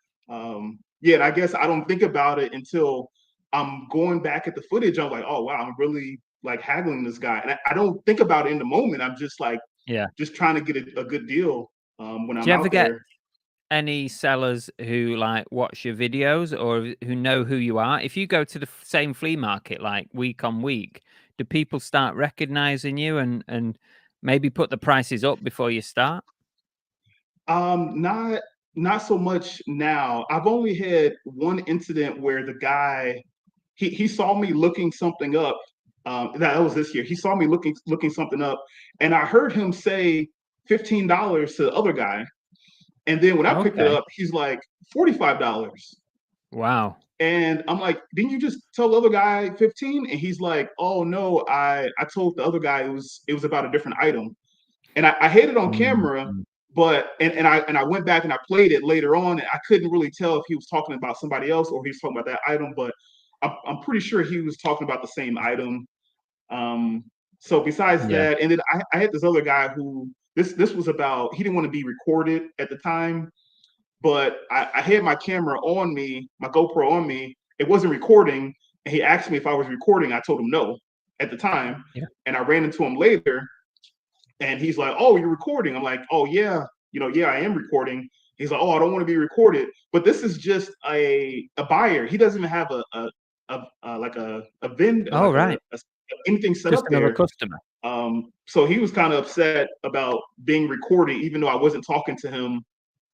S2: Yeah, and I guess I don't think about it until I'm going back at the footage. I'm like, oh wow, I'm really like haggling this guy, and I don't think about it in the moment. I'm just like
S1: yeah.
S2: just trying to get a good deal when
S1: Do
S2: I'm
S1: you ever
S2: out
S1: get
S2: there.
S1: any sellers who like watch your videos or who know who you are? If you go to the same flea market like week on week, do people start recognizing you and maybe put the prices up before you start?
S2: Not so much now. I've only had one incident where the guy he saw me looking something up. That was this year. He saw me looking something up, and I heard him say $15 to the other guy. And then when I picked it
S1: Okay.
S2: up, he's like $45.
S1: Wow.
S2: And I'm like, didn't you just tell the other guy 15? And he's like, oh no, I told the other guy it was about a different item. And I had it on
S1: Mm,
S2: camera,
S1: mm.
S2: but and I went back and I played it later on, and I couldn't really tell if he was talking about somebody else or he was talking about that item, but I'm pretty sure he was talking about the same item. Um, so besides
S1: Yeah.
S2: that, and then I had this other guy who this was about, he didn't want to be recorded at the time, but I had my camera on me, my GoPro on me. It wasn't recording, and he asked me if I was recording. I told him no at the time,
S1: Yeah.
S2: and I ran into him later, and he's like, "Oh, you're recording." I'm like, "Oh yeah, yeah, I am recording." He's like, "Oh, I don't want to be recorded." But this is just a buyer. He doesn't even have like a vend
S1: Oh,
S2: like
S1: right.
S2: anything set
S1: Just
S2: up
S1: another
S2: there.
S1: customer.
S2: So he was kind of upset about being recorded, even though I wasn't talking to him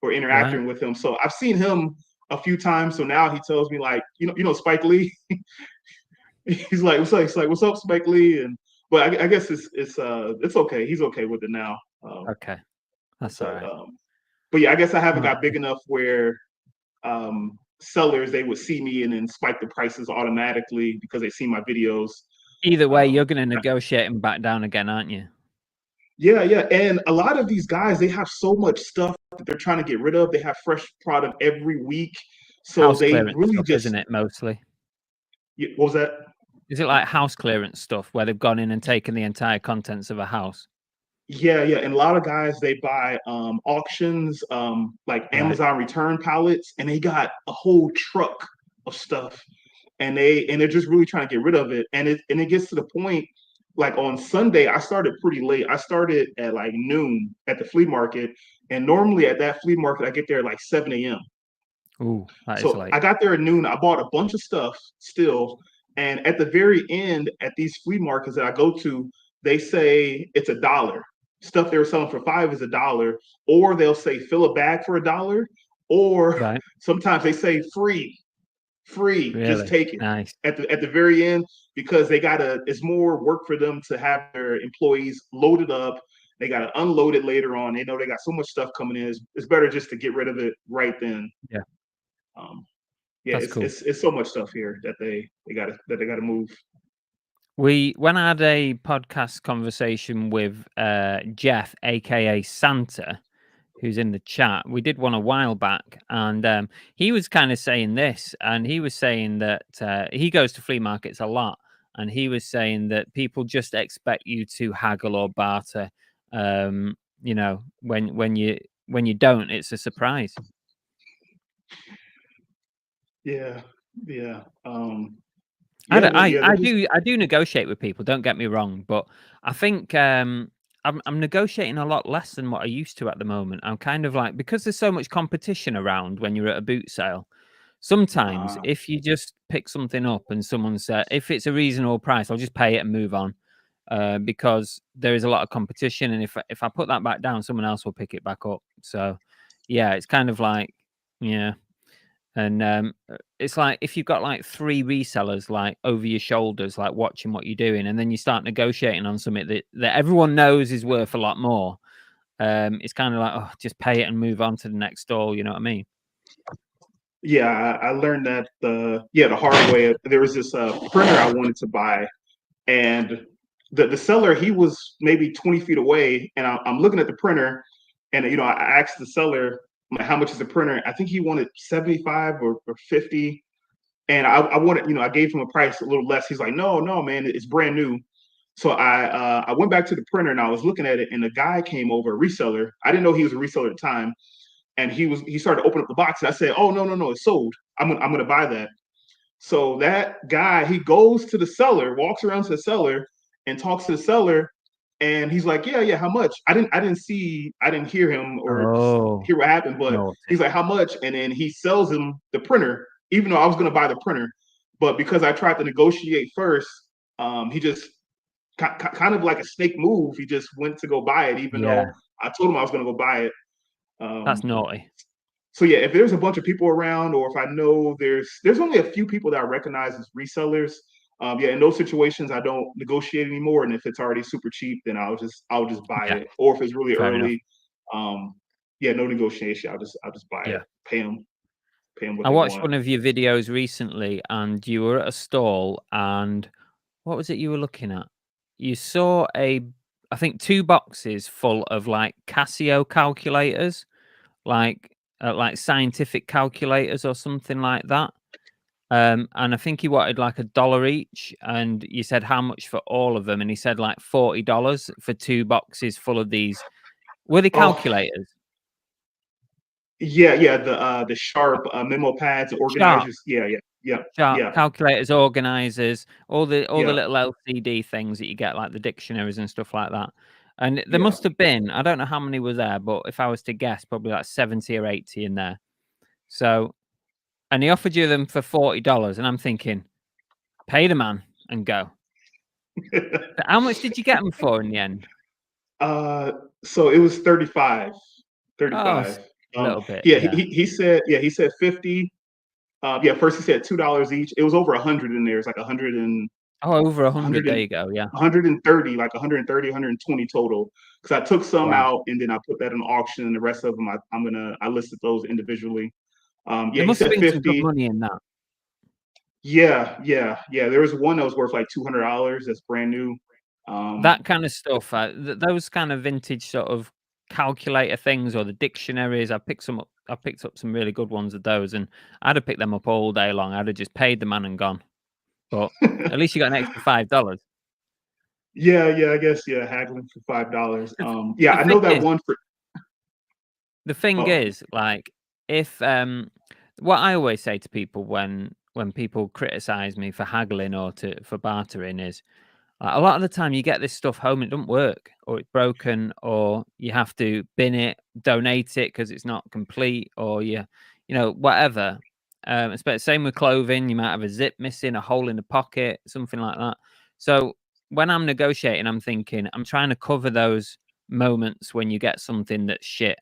S2: or
S1: Right.
S2: interacting with him. So I've seen him a few times. So now he tells me like, Spike Lee. He's like, "What's up?" He's like, "What's up, Spike Lee?" And but I guess it's okay. He's okay with it now.
S1: Okay. That's all
S2: But
S1: right.
S2: yeah, I guess I haven't
S1: All
S2: got
S1: right.
S2: big enough where sellers they would see me and then spike the prices automatically because they see my videos.
S1: Either way, you're
S2: Um,
S1: gonna negotiate and back down again, aren't you?
S2: yeah, and a lot of these guys they have so much stuff that they're trying to get rid of. They have fresh product every week, so
S1: House
S2: they
S1: clearance
S2: really
S1: stuff, isn't
S2: just
S1: it, mostly?
S2: what was that?
S1: Is it like house clearance stuff where they've gone in and taken the entire contents of a house?
S2: Yeah, and a lot of guys they buy auctions, like
S1: Right.
S2: Amazon return pallets, and they got a whole truck of stuff, and they're just really trying to get rid of it. And it gets to the point, like on Sunday, I started pretty late. I started at like noon at the flea market, And normally at that flea market, I get there at like 7 a.m.
S1: Ooh, that is
S2: So
S1: late.
S2: I got there at noon. I bought a bunch of stuff still. And at the very end, at these flea markets that I go to, they say it's $1. Stuff they were selling for 5 is $1, or they'll say fill a bag for $1, or
S1: Right.
S2: sometimes they say free, just
S1: Really
S2: take it
S1: nice.
S2: at the very end, because they gotta. It's more work for them to have their employees loaded up. They gotta unload it later on. They know they got so much stuff coming in. It's better just to get rid of it right then.
S1: Yeah,
S2: Um, yeah,
S1: that's cool.
S2: it's so much stuff here that they gotta move.
S1: When I had a podcast conversation with Jeff, aka Santa, who's in the chat, we did one a while back, and he was kind of saying this, and he was saying that he goes to flea markets a lot, and he was saying that people just expect you to haggle or barter. You know, when you don't, it's a surprise.
S2: Yeah, yeah,
S1: I,
S2: yeah.
S1: d-
S2: Yeah, they're just
S1: I do negotiate with people. Don't get me wrong, but I think I'm negotiating a lot less than what I used to at the moment. I'm kind of like, because there's so much competition around when you're at a boot sale. Sometimes
S2: uh,
S1: if you just pick something up and someone said if it's a reasonable price, I'll just pay it and move on, because there is a lot of competition, and if I put that back down, someone else will pick it back up. So yeah, it's kind of like yeah. And it's like if you've got like 3 resellers like over your shoulders, like watching what you're doing, and then you start negotiating on something that everyone knows is worth a lot more. It's kind of like, oh, just pay it and move on to the next stall. You know what I mean?
S2: yeah. I learned that the hard way. There was this printer I wanted to buy, and the seller, he was maybe 20 feet away, and I'm looking at the printer, and I asked the seller, I'm like, how much is the printer? I think he wanted 75 or 50, and I wanted, I gave him a price a little less. He's like, no, man, it's brand new. So I went back to the printer and I was looking at it, and the guy came over, a reseller. I didn't know he was a reseller at the time, and he started to open up the box, and I said, oh, no, it's sold. I'm gonna buy that. So that guy, he goes to the seller, walks around to the seller, and talks to the seller, and he's like, yeah, how much? I didn't hear him or
S1: Oh,
S2: hear what happened, but
S1: naughty.
S2: he's like, how much? And then he sells him the printer, even though I was gonna buy the printer, but because I tried to negotiate first, he just kind of like a snake move. He just went to go buy it, even
S1: Yeah,
S2: though I told him I was gonna go buy it.
S1: that's
S2: Um,
S1: naughty.
S2: so yeah, if there's a bunch of people around, or if I know there's only a few people that I recognize as resellers, yeah, in those situations I don't negotiate anymore. And if it's already super cheap, then I'll just buy
S1: Yeah,
S2: it. Or if it's really
S1: fair enough.
S2: early, um, yeah, no negotiation. I'll just buy it.
S1: Yeah.
S2: Pay them what
S1: I
S2: they
S1: watched
S2: want.
S1: one of your videos recently, and you were at a stall, and what was it you were looking at? You saw I think 2 boxes full of like Casio calculators, like scientific calculators or something like that. And I think he wanted like $1 each, and you said how much for all of them, and he said like $40 for 2 boxes full of these. Were they
S2: Oh,
S1: calculators?
S2: yeah. The sharp memo pads,
S1: Sharp.
S2: organizers.
S1: Sharp
S2: Yeah,
S1: calculators, organizers, all the
S2: yeah,
S1: little LCD things that you get, like the dictionaries and stuff like that. And there
S2: yeah.
S1: must have been, I don't know how many were there, but if I was to guess, probably like 70 or 80 in there. So, and he offered you them for $40, and I'm thinking, pay the man and go. But how much did you get them for in the end?
S2: uh, so it was 35.
S1: Oh,
S2: 35.
S1: a little bit,
S2: Yeah,
S1: yeah.
S2: he said 50. Yeah, first he said $2 each. It was over 100 in there. It's like 100 and
S1: Oh, over 100.
S2: 100
S1: There
S2: and
S1: you go. Yeah.
S2: 130, like 130, 120 total. Because I took some
S1: Wow.
S2: out and then I put that in auction, and the rest of them I listed those individually. Yeah,
S1: There
S2: he
S1: must have
S2: said
S1: been some good
S2: 50.
S1: money in that.
S2: Yeah. There was one that was worth like $200. That's brand new. Um,
S1: That kind of stuff, those kind of vintage sort of calculator things or the dictionaries, I picked up some really good ones of those, and I'd have picked them up all day long. I'd have just paid the man and gone. But at least you got an extra $5.
S2: yeah, I guess yeah, haggling for $5.
S1: The th
S2: Yeah,
S1: the
S2: I
S1: thing
S2: know that
S1: is
S2: one for.
S1: the thing
S2: Oh,
S1: is, like, if, what I always say to people when people criticize me for haggling or for bartering is, A lot of the time you get this stuff home, it doesn't work, or it's broken, or you have to bin it, donate it because it's not complete, or whatever. Same with clothing. You might have a zip missing, a hole in the pocket, something like that. So when I'm negotiating, I'm thinking I'm trying to cover those moments when you get something that's shit.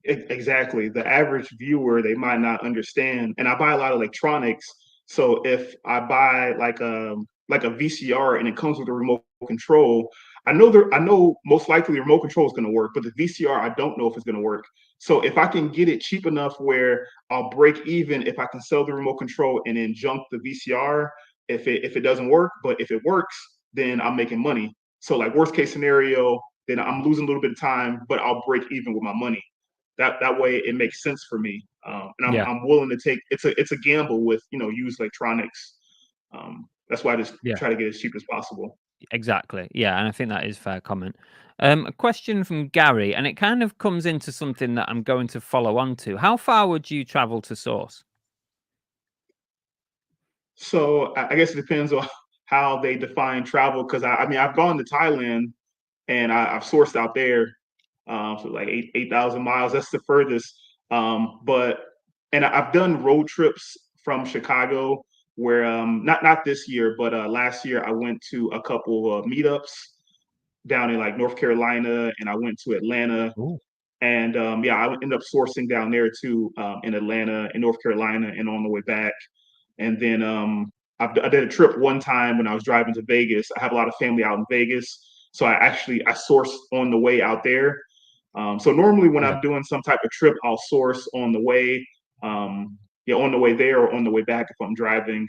S2: Exactly. The average viewer, they might not understand. And I buy a lot of electronics. So if I buy like a VCR and it comes with a remote control, I know most likely the remote control is going to work, but the VCR I don't know if it's going to work. So if I can get it cheap enough where I'll break even if I can sell the remote control and then junk the VCR if it doesn't work, but if it works, then I'm making money. So like worst case scenario, then I'm losing a little bit of time, but I'll break even with my money. That way it makes sense for me, and
S1: Yeah,
S2: I'm willing to take. It's a gamble with used electronics. That's why I just
S1: yeah,
S2: try to get as cheap as possible.
S1: exactly. Yeah, and I think that is fair comment. A question from Gary, and it kind of comes into something that I'm going to follow on to. How far would you travel to source?
S2: So I guess it depends on how they define travel. Because I mean I've gone to Thailand and I've sourced out there, so like 8,000 miles. That's the furthest. But and I've done road trips from Chicago where not this year, but last year I went to a couple of meetups down in like North Carolina, and I went to Atlanta,
S1: Ooh.
S2: and yeah, I ended up sourcing down there too, in Atlanta, in North Carolina, and on the way back. And then I did a trip one time when I was driving to Vegas. I have a lot of family out in Vegas, so I sourced on the way out there. So normally when
S1: Yeah,
S2: I'm doing some type of trip, I'll source on the way, yeah, on the way there or on the way back if I'm driving.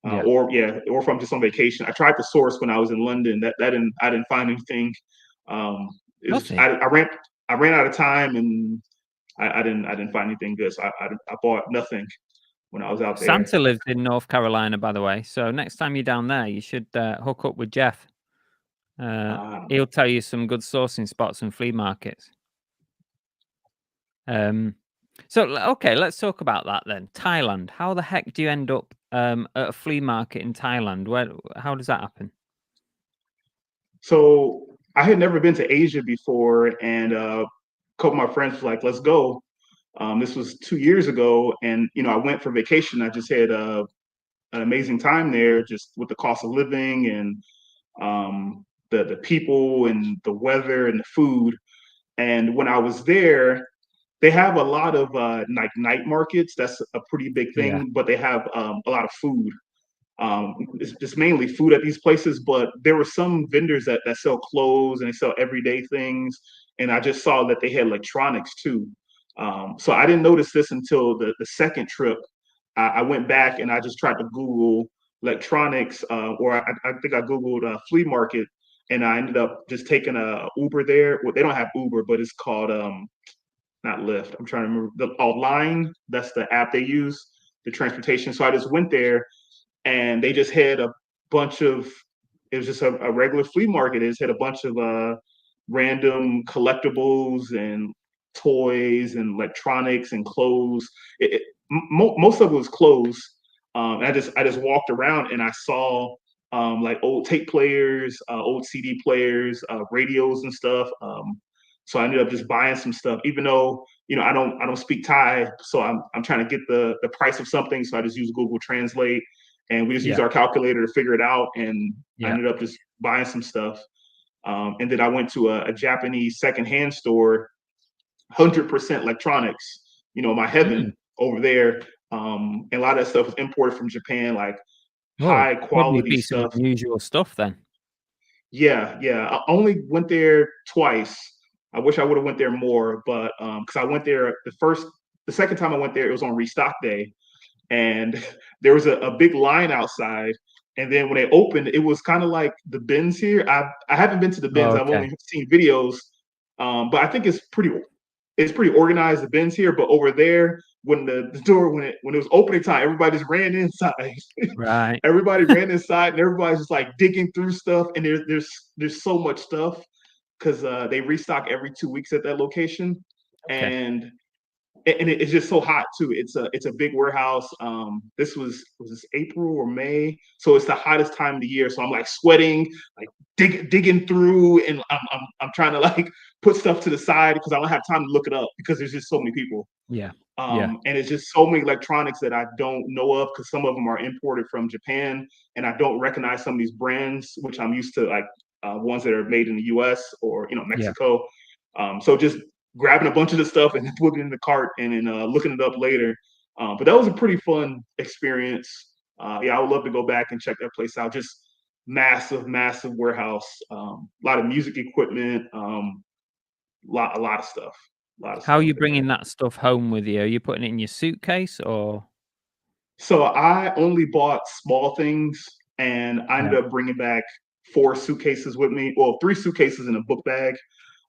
S1: yeah,
S2: Or if I'm just on vacation. I tried to source when I was in London. I didn't find anything. It was
S1: nothing.
S2: I ran out of time, and I didn't find anything good. So I bought nothing when I was out there.
S1: Santa lives in North Carolina, by the way. So next time you're down there, you should hook up with Jeff. He'll tell you some good sourcing spots and flea markets. Um, okay, let's talk about that then. Thailand. How the heck do you end up at a flea market in Thailand? How does that happen?
S2: So I had never been to Asia before, and a couple of my friends were like, "Let's go." This was 2 years ago, and I went for vacation. I just had an amazing time there, just with the cost of living and the people and the weather and the food. And when I was there, they have a lot of like night markets. That's a pretty big
S1: Yeah,
S2: thing, but they have a lot of food. It's mainly food at these places, but there were some vendors that sell clothes and they sell everyday things. And I just saw that they had electronics too. So I didn't notice this until the second trip. I went back and I just tried to Google electronics, or I think I Googled flea market, and I ended up just taking a Uber there. Well, they don't have Uber, but it's called not Lyft. I'm trying to remember Line. That's the app they use, the transportation. So I just went there and they just had a bunch of it was just a regular flea market. It just had a bunch of random collectibles and toys and electronics and clothes. Most of it was clothes. I just walked around and I saw like old tape players, old CD players, radios and stuff. So I ended up just buying some stuff, even though I don't speak Thai, so I'm trying to get the price of something. So I just use Google Translate, and we just use
S1: yeah,
S2: our calculator to figure it out. And I
S1: yeah.
S2: ended up just buying some stuff. And then I went to a Japanese secondhand store, 100% electronics. My
S1: Mm.
S2: heaven over there. And a lot of that stuff was imported from Japan, like
S1: Well,
S2: high
S1: probably
S2: quality
S1: be some
S2: stuff.
S1: unusual stuff then.
S2: Yeah, yeah. I only went there twice. I wish I would have went there more, but because I went there the second time I went there, it was on restock day, and there was a big line outside. And then when they opened, it was kind of like the bins here. I haven't been to the bins.
S1: Oh,
S2: I've
S1: okay.
S2: only seen videos, but I think it's pretty organized, the bins here. But over there, when the door when it was opening time, everybody just ran inside.
S1: Right.
S2: Everybody ran inside, and everybody's just like digging through stuff. And there's so much stuff because they restock every 2 weeks at that location.
S1: Okay.
S2: And and it's just so hot too. It's a big warehouse. This was this April or May, so it's the hottest time of the year. So I'm like sweating, like digging through, and I'm trying to like put stuff to the side because I don't have time to look it up because there's just so many people.
S1: Yeah. Yeah.
S2: And it's just so many electronics that I don't know of because some of them are imported from Japan, and I don't recognize some of these brands, which I'm used to, like ones that are made in the U.S. or
S1: Yeah.
S2: Mexico. So just grabbing a bunch of the stuff and putting it in the cart and then looking it up later. But that was a pretty fun experience. Yeah, I would love to go back and check that place out. Just massive, massive warehouse. A lot of music equipment. A lot of stuff. A lot of
S1: How are
S2: stuff
S1: you
S2: in there.
S1: bringing that stuff home with you? Are you putting it in your suitcase or?
S2: So I only bought small things, and I
S1: Yeah.
S2: ended up bringing back 4 suitcases with me. Well, 3 suitcases in a book bag,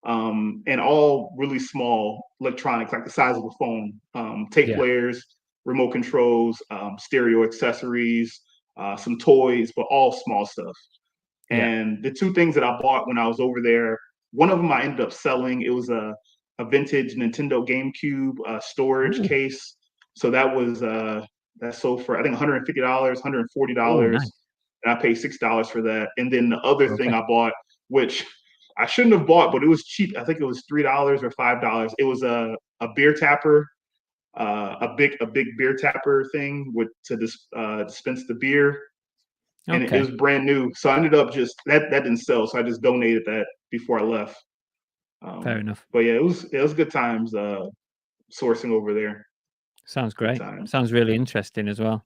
S2: and all really small electronics, like the size of a phone. Tape
S1: Yeah.
S2: players, remote controls, stereo accessories, some toys, but all small stuff.
S1: Yeah.
S2: And the 2 things that I bought when I was over there, one of them I ended up selling. It was a vintage Nintendo GameCube storage
S1: Ooh.
S2: case. So that sold for I think $150,
S1: Oh, nice.
S2: $140, and I paid $6 for that. And then the other thing
S1: Okay.
S2: I bought, which I shouldn't have bought, but it was cheap. I think it was $3 or $5. It was a beer tapper, a big beer tapper thing with to dispense the beer, and it
S1: Okay.
S2: was brand new. So I ended up just that didn't sell, so I just donated that before I left.
S1: Fair enough.
S2: But yeah, it was good times sourcing over there.
S1: Sounds
S2: Good
S1: great.
S2: times.
S1: Sounds really interesting as well.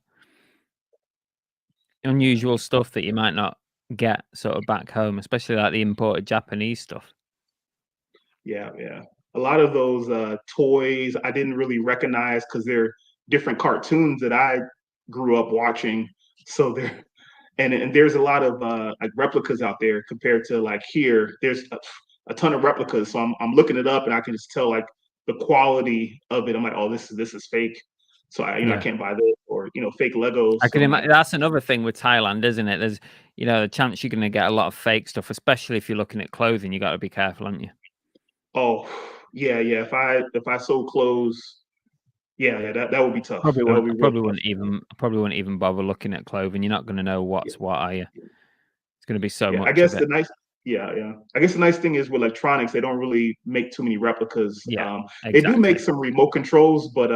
S1: Unusual stuff that you might not get sort of back home, especially like the imported Japanese stuff.
S2: Yeah, yeah. A lot of those toys I didn't really recognize because they're different cartoons that I grew up watching. So there, and there's a lot of like replicas out there compared to like here. There's a ton of replicas. So I'm looking it up and I can just tell like the quality of it. I'm like, oh, this is fake. So I
S1: Yeah.
S2: can't buy this, or fake Legos.
S1: I
S2: So
S1: can
S2: I'm like,
S1: imagine that's another thing with Thailand, isn't it? There's, the chance you're gonna get a lot of fake stuff, especially if you're looking at clothing. You got to be careful, aren't you?
S2: oh yeah, yeah. If I sold clothes, yeah, yeah, that would be tough.
S1: Probably
S2: That would
S1: wouldn't.
S2: be
S1: I
S2: real
S1: probably
S2: tough.
S1: wouldn't even. I probably wouldn't even bother looking at clothing. You're not gonna know
S2: Yeah,
S1: what's what, are you? It's gonna be so
S2: yeah. I
S1: much of
S2: guess
S1: it.
S2: the nice, yeah, yeah. I guess the nice thing is with electronics, they don't really make too many replicas.
S1: Yeah,
S2: They do make
S1: exactly.
S2: some remote controls, but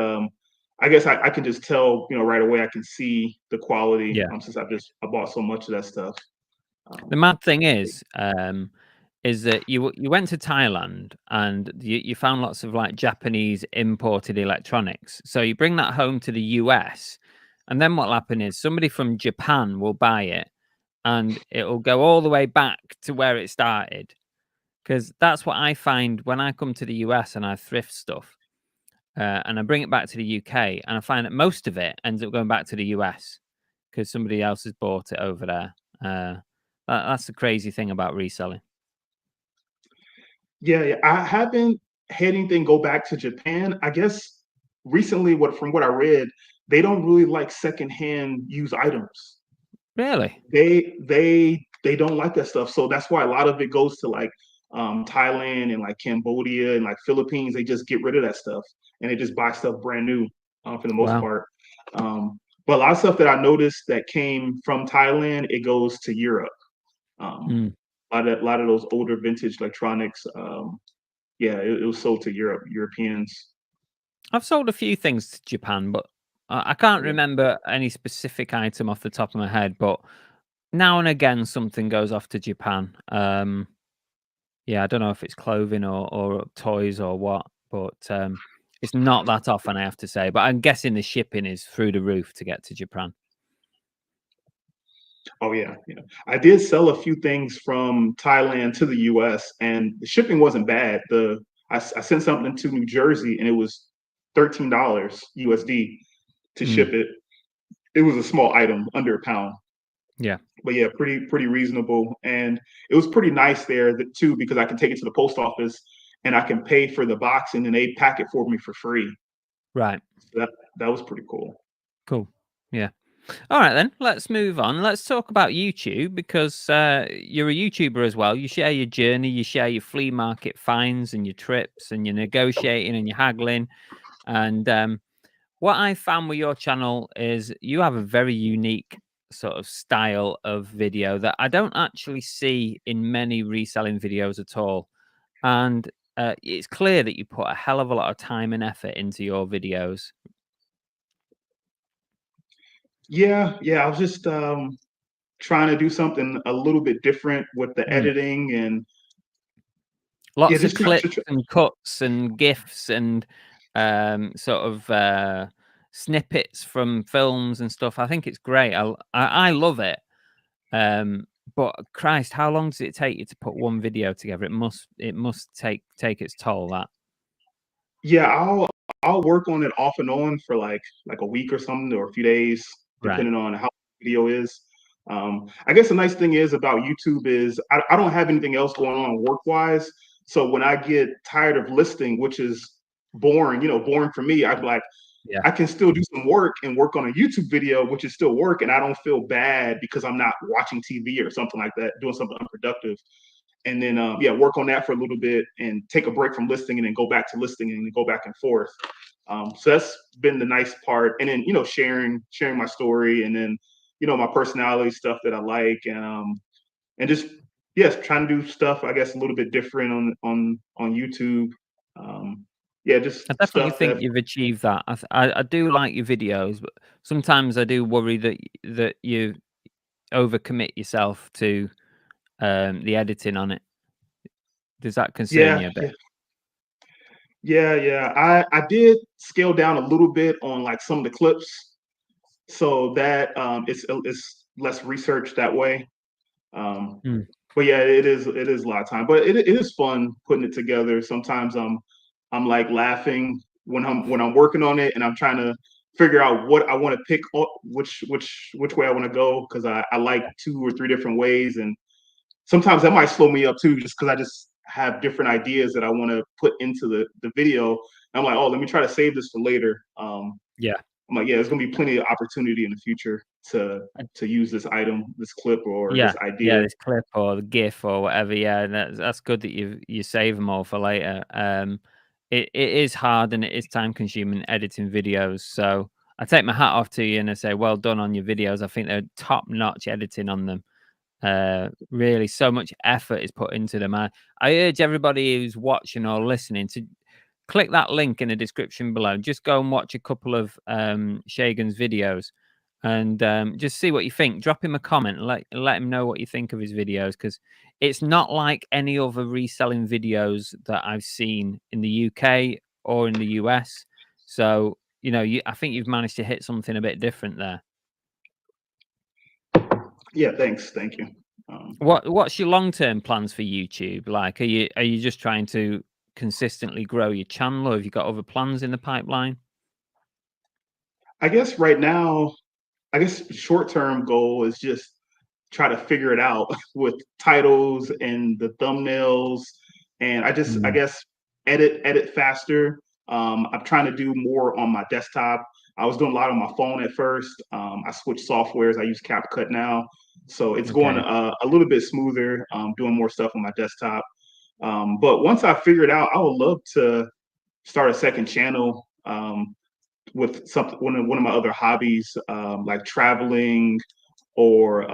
S2: I guess I can just tell, right away. I can see the quality.
S1: Yeah.
S2: Since I bought so much of that stuff.
S1: The
S2: Um,
S1: mad thing is that you went to Thailand and you found lots of like Japanese imported electronics. So you bring that home to the US, and then what'll happen is somebody from Japan will buy it, and it'll go all the way back to where it started. Because that's what I find when I come to the US and I thrift stuff, and I bring it back to the UK, and I find that most of it ends up going back to the US because somebody else has bought it over there. That's the crazy thing about reselling.
S2: yeah, yeah. I haven't had anything go back to Japan. I guess recently, from what I read, they don't really like secondhand used items.
S1: Really?
S2: They don't like that stuff. So that's why a lot of it goes to like Thailand and like Cambodia and like Philippines. They just get rid of that stuff and they just buy stuff brand new for the most
S1: Wow.
S2: part. But a lot of stuff that I noticed that came from Thailand, it goes to Europe. Um,
S1: Mm.
S2: a lot of those older vintage electronics, yeah, it was sold to Europeans.
S1: I've sold a few things to Japan, but I can't
S2: Yeah.
S1: remember any specific item off the top of my head. But now and again, something goes off to Japan. Yeah, I don't know if it's clothing or toys or what, but it's not that often, I have to say. But I'm guessing the shipping is through the roof to get to Japan.
S2: Oh yeah, yeah. I did sell a few things from Thailand to the U.S. and the shipping wasn't bad. I sent something to New Jersey and it was $13 USD to
S1: Mm.
S2: ship it. It was a small item, under a pound,
S1: Yeah.
S2: but yeah, pretty reasonable. And it was pretty nice there too because I can take it to the post office and I can pay for the box and then they pack it for me for free.
S1: Right.
S2: So that was pretty cool.
S1: Cool. Yeah. All right, then. Let's move on. Let's talk about YouTube because you're a YouTuber as well. You share your journey, you share your flea market finds and your trips and your negotiating and your haggling. And what I found with your channel is you have a very unique sort of style of video that I don't actually see in many reselling videos at all. And it's clear that you put a hell of a lot of time and effort into your videos.
S2: Yeah, yeah. I was just trying to do something a little bit different with the
S1: Mm.
S2: editing and yeah,
S1: Lots of
S2: just try
S1: clips
S2: to.
S1: and cuts and gifs and sort of snippets from films and stuff. I think it's great. I love it. But Christ, how long does it take you to put one video together? It must take its toll. That
S2: Yeah, I'll work on it off and on for like a week or something or a few days,
S1: right?
S2: depending on how the video is. I guess the nice thing is about YouTube is I don't have anything else going on work wise. So when I get tired of listing, which is boring, boring for me, I'm like,
S1: Yeah,
S2: I can still do some work and work on a YouTube video, which is still work, and I don't feel bad because I'm not watching TV or something like that, doing something unproductive. And then yeah, work on that for a little bit and take a break from listing and then go back to listing and then go back and forth. So that's been the nice part. And then sharing my story and then my personality stuff that I like and just yes, trying to do stuff I guess a little bit different on YouTube. Yeah, just
S1: I definitely
S2: stuff
S1: think
S2: that
S1: you've achieved that. I do like your videos, but sometimes I do worry that you overcommit yourself to the editing on it. Does that concern
S2: yeah,
S1: you a bit?
S2: yeah. Yeah. I did scale down a little bit on like some of the clips, so that it's less research that way. Um,
S1: Mm.
S2: but yeah, it is a lot of time, but it is fun putting it together. Sometimes I'm like laughing when I'm working on it, and I'm trying to figure out what I want to pick, which way I want to go because I like two or three different ways, and sometimes that might slow me up too, just because I just have different ideas that I want to put into the video. And I'm like, oh, let me try to save this for later.
S1: Yeah.
S2: I'm like, yeah, there's gonna be plenty of opportunity in the future to use this item, this clip, or
S1: Yeah,
S2: this
S1: yeah,
S2: idea.
S1: this clip or the GIF or whatever. Yeah, and that's good that you save them all for later. It is hard and it is time consuming editing videos. So I take my hat off to you and I say well done on your videos. I think they're top notch editing on them. Really, so much effort is put into them. I urge everybody who's watching or listening to click that link in the description below. Just go and watch a couple of Shagan's videos and just see what you think. Drop him a comment. Let him know what you think of his videos because it's not like any other reselling videos that I've seen in the UK or in the US. So I think you've managed to hit something a bit different there.
S2: Yeah, thanks, thank you.
S1: What's your long-term plans for YouTube? Like, are you just trying to consistently grow your channel, or have you got other plans in the pipeline?
S2: I guess right now, I guess short term goal is just try to figure it out with titles and the thumbnails, and I
S1: Mm,
S2: guess edit faster. I'm trying to do more on my desktop. I was doing a lot on my phone at first. I switched softwares. I use CapCut now, so it's going
S1: okay.
S2: a little bit smoother. Doing more stuff on my desktop. But once I figure it out, I would love to start a second channel with something one of my other hobbies, like traveling or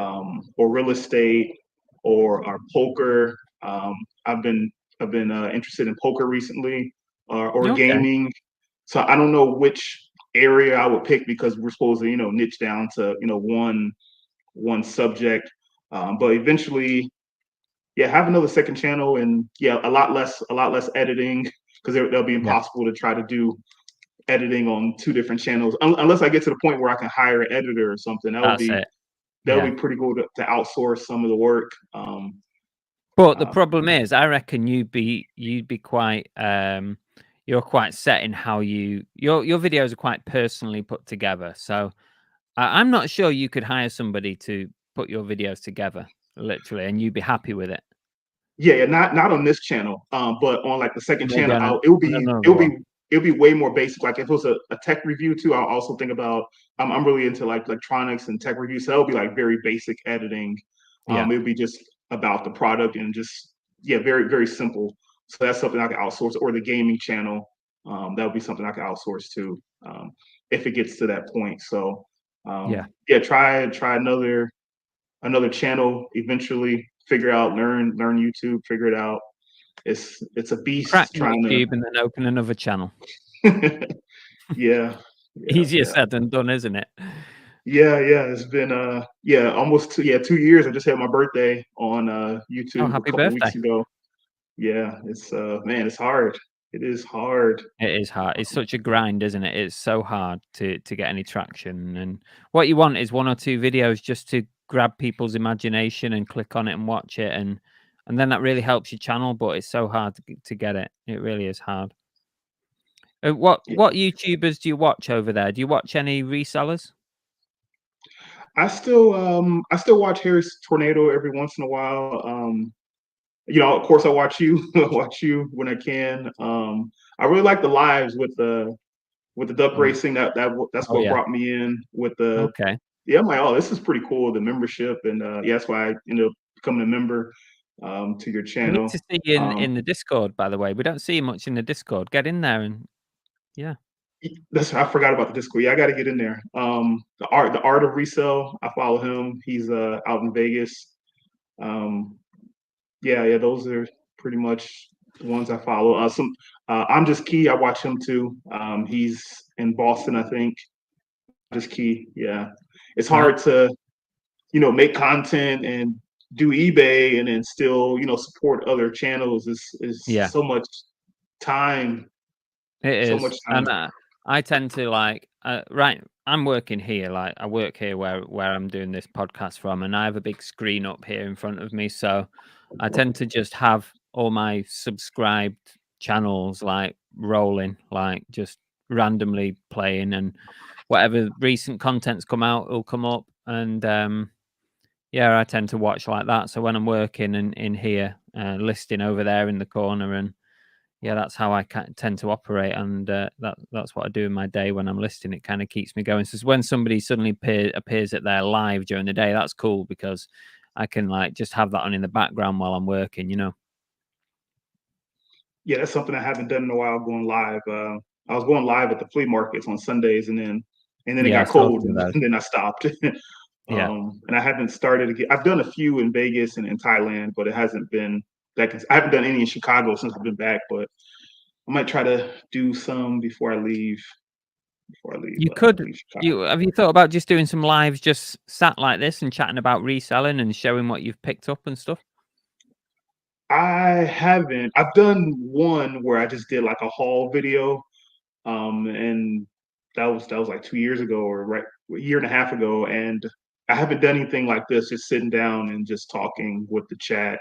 S2: real estate or poker. I've been interested in poker recently, or
S1: Okay.
S2: gaming. So I don't know which area I would pick because we're supposed to niche down to one subject. But eventually, yeah, have another second channel and yeah, a lot less editing because that'll be
S1: Yeah,
S2: impossible to try to do editing on two different channels unless I get to the point where I can hire an editor or something. That would
S1: that's
S2: be
S1: it.
S2: that would
S1: Yeah.
S2: be pretty cool to outsource some of the work.
S1: But the
S2: Uh,
S1: problem is, I reckon you'd be quite you're quite set in how your videos are quite personally put together. So I'm not sure you could hire somebody to put your videos together, literally, and you'd be happy with it.
S2: yeah, not on this channel, but on like the second
S1: Maybe
S2: channel,
S1: on
S2: it would
S1: on
S2: be it
S1: another
S2: would
S1: one.
S2: be it would be way more basic. Like if it was a tech review too, I'll also think about. I'm really into like electronics and tech reviews, so that would be like very basic editing.
S1: Yeah.
S2: It would be just about the product and just yeah, very very simple. So that's something I can outsource or the gaming channel. that would be something I could outsource to, if it gets to that point. So
S1: Yeah.
S2: yeah, try another channel eventually. Figure out, learn YouTube, figure it out. It's a
S1: Crack
S2: beast trying
S1: YouTube and then open another channel.
S2: to. Yeah, yeah,
S1: Easier
S2: yeah.
S1: said than done, isn't it?
S2: Yeah, yeah, it's been yeah, almost 2 years. I just had my birthday on
S1: Oh,
S2: YouTube a
S1: happy
S2: couple
S1: birthday.
S2: weeks ago. Yeah, it's man, it's hard. It is hard.
S1: It is hard. It's such a grind, isn't it? It's so hard to get any traction. And what you want is 1 or 2 videos just to grab people's imagination and click on it and watch it, and then that really helps your channel. But it's so hard to get it. It really is hard. What
S2: Yeah.
S1: YouTubers do you watch over there? Do you watch any resellers?
S2: I still watch Harry's Tornado every once in a while. You know, of course I watch you. I watch you when I can. I really like the lives with the duck
S1: Mm.
S2: racing. That's
S1: Oh
S2: what
S1: yeah.
S2: brought me in with the
S1: Okay.
S2: yeah, I'm like, oh, this is pretty cool, the membership, and yeah, that's why I ended up becoming a member to your
S1: We need to
S2: channel.
S1: see you
S2: Um,
S1: in the Discord, by the way. We don't see you much in the Discord. Get in there and yeah.
S2: that's I forgot about the Discord. Yeah, I got to get in there. The art of resell. I follow him. He's out in Vegas. Um, yeah, yeah, those are pretty much the ones I follow. I'm just Key. I watch him too. He's in Boston, I think. Just Key. Yeah, it's
S1: Right.
S2: hard to make content and do eBay and then still support other channels. Is
S1: Yeah.
S2: so much time,
S1: It
S2: so
S1: is,
S2: much
S1: and,
S2: time.
S1: I tend to, like, right, I'm working here, like, I work here where I'm doing this podcast from, and I have a big screen up here in front of me, so I tend to just have all my subscribed channels, like, rolling, like, just randomly playing, and whatever recent content's come out will come up, and, yeah, I tend to watch like that, so when I'm working in here, listing over there in the corner, and yeah, that's how I tend to operate, and that's what I do in my day when I'm listing. It kind of keeps me going. So when somebody suddenly appears at their live during the day, that's cool because I can like just have that on in the background while I'm working. You know?
S2: Yeah, that's something I haven't done in a while. Going live. I was going live at the flea markets on Sundays, and then it
S1: Yeah, I
S2: got
S1: saw
S2: cold,
S1: some of
S2: and,
S1: those.
S2: then I stopped.
S1: Yeah,
S2: And I haven't started again. I've done a few in Vegas and in Thailand, but it hasn't been that. I haven't done any in Chicago since I've been back, but I might try to do some before I leave.
S1: you could.
S2: Leave Chicago.
S1: You have you thought about just doing some lives, just sat like this and chatting about reselling and showing what you've picked up and stuff?
S2: I haven't. I've done one where I just did like a haul video, and that was like 2 years ago or right a year and a half ago, and I haven't done anything like this. Just sitting down and just talking with the chat,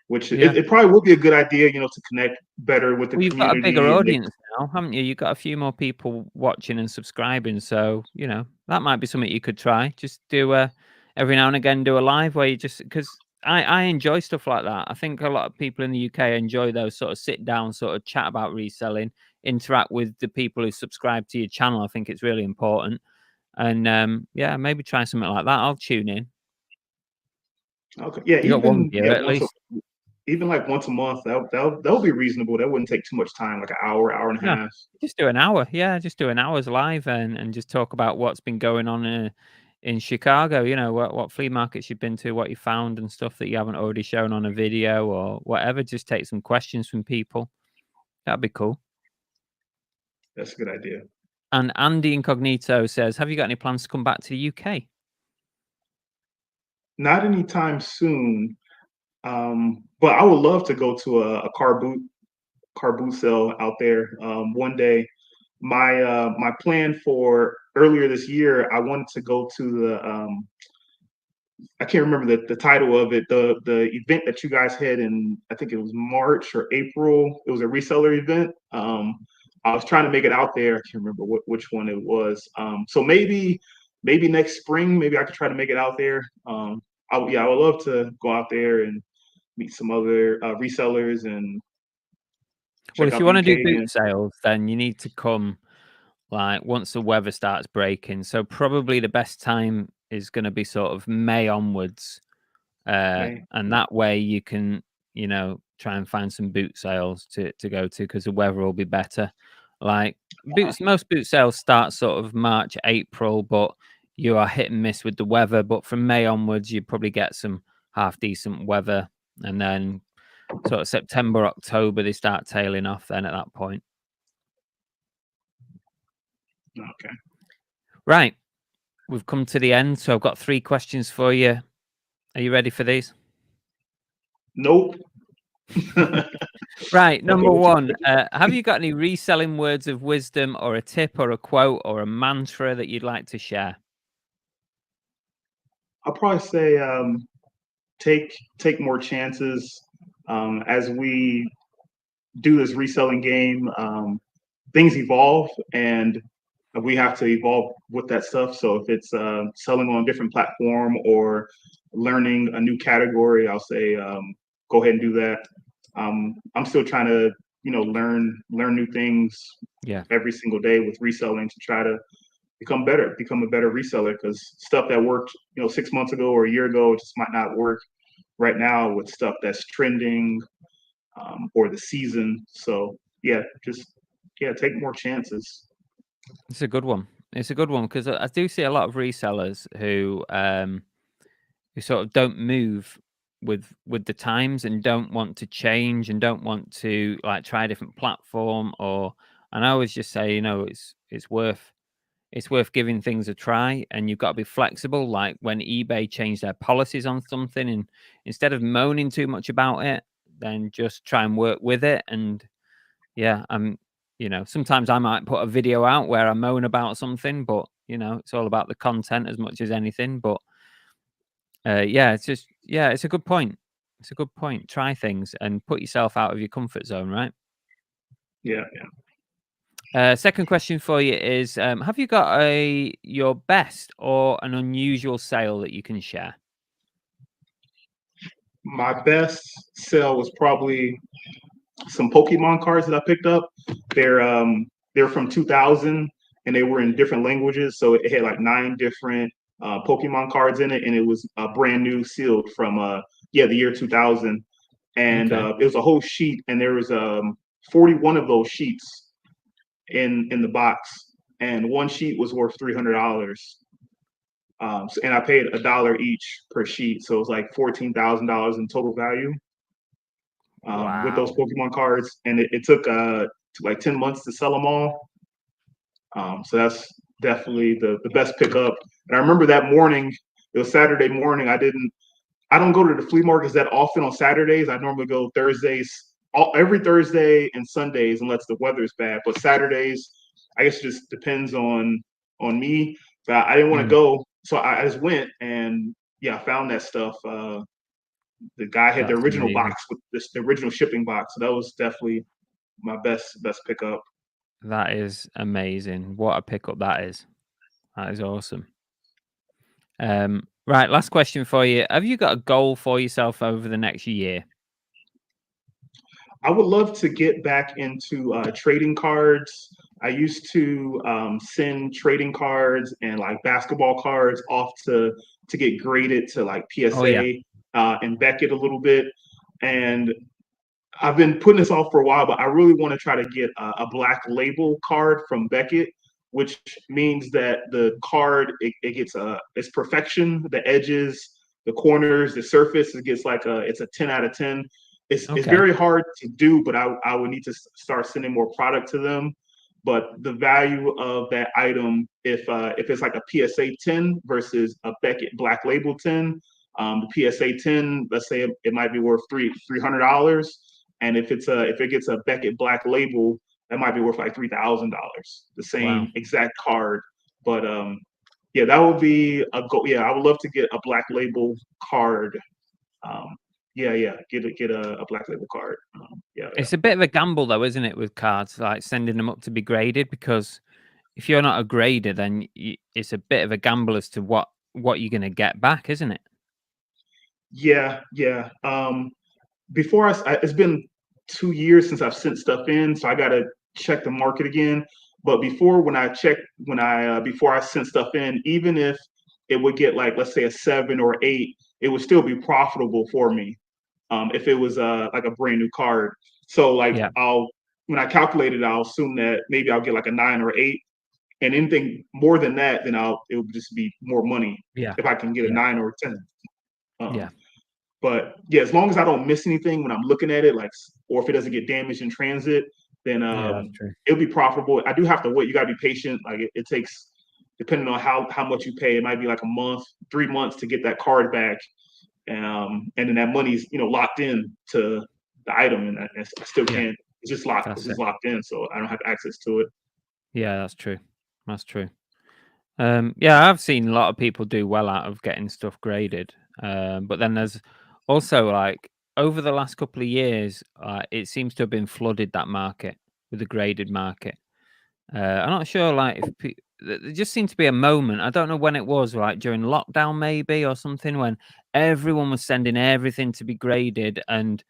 S2: which
S1: Yeah.
S2: it probably would be a good idea, to connect better with the
S1: Well, you've got a bigger
S2: community and make.
S1: audience now, haven't you? You've got a few more people watching and subscribing, so, you know, that might be something you could try. Just do a every now and again, do a live where you just because I enjoy stuff like that. I think a lot of people in the UK enjoy those sort of sit down, sort of chat about reselling, interact with the people who subscribe to your channel. I think it's really important. And, yeah, maybe try something like that. I'll tune in.
S2: Okay, yeah,
S1: You got one viewer at
S2: once
S1: least.
S2: even like once a month, that would be reasonable. That wouldn't take too much time, like an hour, hour and a
S1: No,
S2: half.
S1: just do an hour. Yeah, just do an hour's live and just talk about what's been going on in Chicago. You know, what flea markets you've been to, what you found, and stuff that you haven't already shown on a video or whatever. Just take some questions from people. That'd be cool.
S2: That's a good idea.
S1: And Andy Incognito says, "Have you got any plans to come back to the UK?"
S2: Not anytime soon, but I would love to go to a car boot sale out there one day. My plan for earlier this year, I wanted to go to the I can't remember the title of it, the event that you guys had in, I think it was March or April. It was a reseller event. I was trying to make it out there. I can't remember which one it was. So maybe next spring, maybe I could try to make it out there. Yeah, I would love to go out there and meet some other resellers and
S1: Well,
S2: check
S1: if
S2: out
S1: you
S2: the
S1: want to do
S2: UK
S1: boot
S2: again.
S1: sales, then you need to come like once the weather starts breaking. So probably the best time is going to be sort of May onwards.
S2: May.
S1: And that way you can, you know, try and find some boot sales to go to because the weather will be better. Like boots, most boot sales start sort of March, April, but you are hit and miss with the weather. But from May onwards, you probably get some half decent weather, and then sort of September, October, they start tailing off. Then at that point,
S2: Okay.
S1: right, we've come to the end. So I've got 3 questions for you. Are you ready for these?
S2: Nope.
S1: Right, number
S2: Okay.
S1: 1, have you got any reselling words of wisdom or a tip or a quote or a mantra that you'd like to share?
S2: I'll probably say take more chances. As we do this reselling game, things evolve and we have to evolve with that stuff. So if it's selling on a different platform or learning a new category, I'll say go ahead and do that. I'm still trying to learn new things
S1: Yeah.
S2: every single day with reselling to try to become a better reseller, because stuff that worked 6 months ago or a year ago just might not work right now with stuff that's trending, or the season. So yeah, just take more chances.
S1: It's a good one. It's a good one because I do see a lot of resellers who sort of don't move with the times and don't want to change and don't want to like try a different platform and I always just say, it's worth giving things a try, and you've got to be flexible. Like when eBay changed their policies on something, and instead of moaning too much about it, then just try and work with it. And yeah, sometimes I might put a video out where I moan about something, but it's all about the content as much as anything. But it's a good point. It's a good point. Try things and put yourself out of your comfort zone, right?
S2: Yeah.
S1: Second question for you is: have you got your best or an unusual sale that you can share?
S2: My best sale was probably some Pokemon cards that I picked up. They're from 2000 and they were in different languages, so it had like 9 different Pokemon cards in it, and it was brand new, sealed from the year 2000, and
S1: Okay.
S2: it was a whole sheet, and there was 41 of those sheets in the box, and one sheet was worth $300. And I paid $1 each per sheet, so it was like $14,000 in total value, with those
S1: Wow.
S2: Pokemon cards, and it took like 10 months to sell them all. So that's definitely the best pickup. And I remember that morning, it was Saturday morning. I don't go to the flea markets that often on Saturdays. I normally go Thursdays, every Thursday and Sundays, unless the weather is bad. But Saturdays, I guess it just depends on me. But I didn't want to
S1: Mm,
S2: go, so I just went, and yeah, I found that stuff. The guy had the
S1: that's
S2: original
S1: amazing.
S2: box with the original shipping box, so that was definitely my best pickup.
S1: That is amazing. What a pickup that is. That is awesome. Right, last question for you. Have you got a goal for yourself over the next year?
S2: I would love to get back into trading cards. I used to send trading cards and like basketball cards off to get graded to like
S1: Oh yeah.
S2: PSA and Beckett a little bit. And I've been putting this off for a while, but I really want to try to get a black label card from Beckett, which means that the card it gets it's perfection, the edges, the corners, the surface. It gets like it's a 10 out of 10. It's
S1: Okay.
S2: very hard to do, but I would need to start sending more product to them. But the value of that item, if it's like a PSA 10 versus a Beckett Black Label 10, the PSA 10, let's say it might be worth $300, and if it gets a Beckett Black Label, that might be worth like $3,000, the
S1: Wow.
S2: same exact card. But yeah, that would be a goal. Yeah, I would love to get a Black Label card. Um, get a Black Label card. Yeah.
S1: It's a bit of a gamble though, isn't it, with cards, like sending them up to be graded, because if you're not a grader, then it's a bit of a gamble as to what you're going to get back, isn't it?
S2: Yeah. Before it's been 2 years since I've sent stuff in, so I got to check the market again. But before, before I sent stuff in, even if it would get like, let's say, a 7 or 8, it would still be profitable for me, if it was like a brand new card. So like
S1: Yeah.
S2: when I calculate it, I'll assume that maybe I'll get like a 9 or 8, and anything more than that, then it will just be more money
S1: Yeah.
S2: if I can get a
S1: Yeah.
S2: 9 or a 10.
S1: Yeah.
S2: But yeah, as long as I don't miss anything when I'm looking at it, like, or if it doesn't get damaged in transit, then
S1: Yeah, that's true.
S2: it'll be profitable. I do have to wait. You got to be patient. Like it takes, depending on how much you pay, it might be like a month, 3 months to get that card back, and then that money's locked in to the item, and I still
S1: Yeah.
S2: can't. It's just locked.
S1: That's
S2: It's just
S1: it.
S2: locked in, so I don't have access to it.
S1: Yeah, that's true. That's true. Yeah, I've seen a lot of people do well out of getting stuff graded. But then there's also like over the last couple of years, it seems to have been flooded, that market, with the graded market. I'm not sure, like if there just seemed to be a moment. I don't know when it was, like during lockdown maybe or something, when everyone was sending everything to be graded, and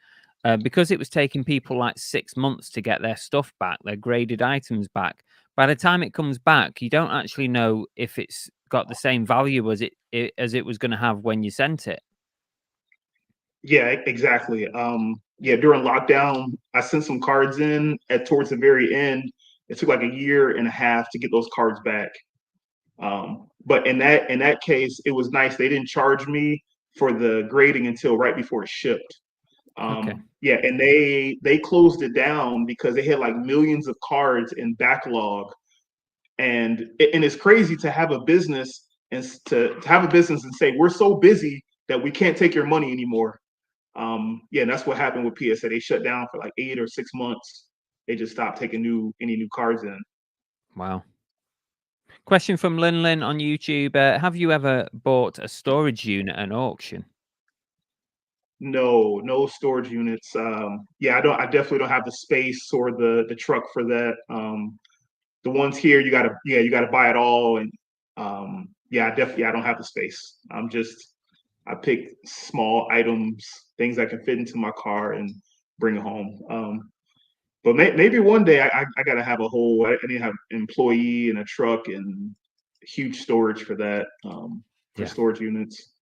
S1: because it was taking people like 6 months to get their stuff back, their graded items back. By the time it comes back, you don't actually know if it's got the same value as it was going to have when you sent it.
S2: Yeah, exactly. Yeah, during lockdown, I sent some cards in towards the very end. It took like a year and a half to get those cards back. But in that case, it was nice. They didn't charge me for the grading until right before it shipped.
S1: Okay.
S2: Yeah, and they closed it down because they had like millions of cards in backlog, and it's crazy to have a business and to have a business and say we're so busy that we can't take your money anymore. Yeah, and that's what happened with PSA. They shut down for like 8 or 6 months. They just stopped taking any new cards in.
S1: Wow. Question from Lin on YouTube. Have you ever bought a storage unit at an auction?
S2: No storage units. Yeah, I definitely don't have the space or the truck for that. The ones here, you gotta buy it all, and yeah, I don't have the space. I pick small items, things I can fit into my car and bring it home. But maybe one day I gotta have I need to have an employee and a truck and huge storage for that, for
S1: Yeah.
S2: storage units.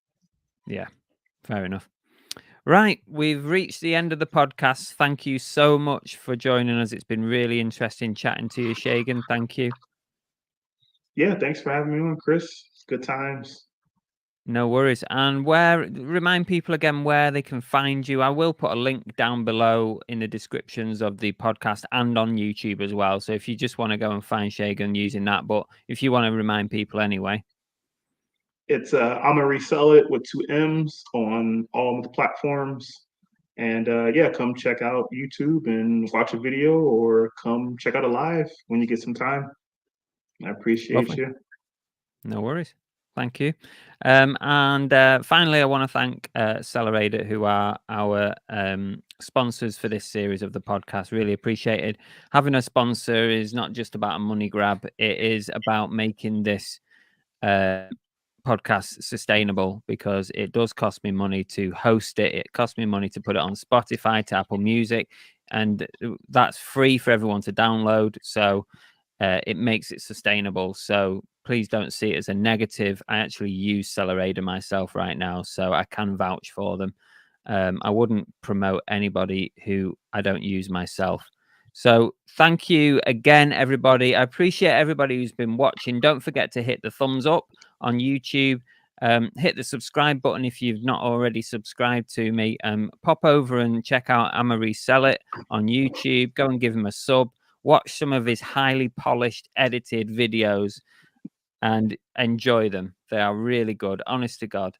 S1: Yeah, fair enough. Right, we've reached the end of the podcast. Thank you so much for joining us. It's been really interesting chatting to you, Segun. Thank you.
S2: Yeah, thanks for having me on, Chris. It's good times.
S1: No worries. And remind people again where they can find you. I will put a link down below in the descriptions of the podcast and on YouTube as well. So if you just want to go and find Segun using that, but if you want to remind people anyway.
S2: It's I'm a Reselling with 2 M's on all of the platforms. And yeah, come check out YouTube and watch a video, or come check out a live when you get some time. I appreciate
S1: Lovely.
S2: you.
S1: No worries. Thank you. And finally, I want to thank Accelerator, who are our sponsors for this series of the podcast. Really appreciated. Having a sponsor is not just about a money grab. It is about making this podcast sustainable, because it does cost me money to host it. It costs me money to put it on Spotify, to Apple Music, and that's free for everyone to download. So it makes it sustainable. So please don't see it as a negative. I actually use Accelerator myself right now, so I can vouch for them. I wouldn't promote anybody who I don't use myself. So thank you again, everybody. I appreciate everybody who's been watching. Don't forget to hit the thumbs up on YouTube. Hit the subscribe button if you've not already subscribed to me. Pop over and check out I'ma Resell It on YouTube. Go and give him a sub. Watch some of his highly polished, edited videos and enjoy them. They are really good, honest to God.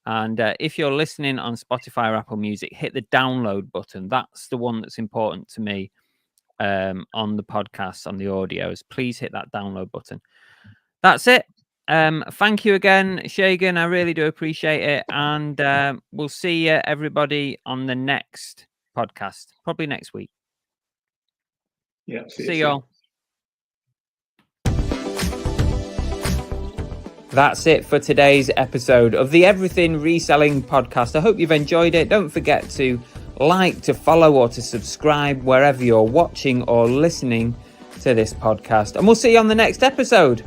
S1: And if you're listening on Spotify or Apple Music, hit the download button. That's the one that's important to me on the podcast, on the audios. Please hit that download button. That's it. Thank you again, Segun. I really do appreciate it. And we'll see everybody on the next podcast, probably next week.
S2: Yeah,
S1: see y'all. That's it for today's episode of the Everything Reselling podcast. I hope you've enjoyed it. Don't forget to like, to follow, or to subscribe wherever you're watching or listening to this podcast. And we'll see you on the next episode.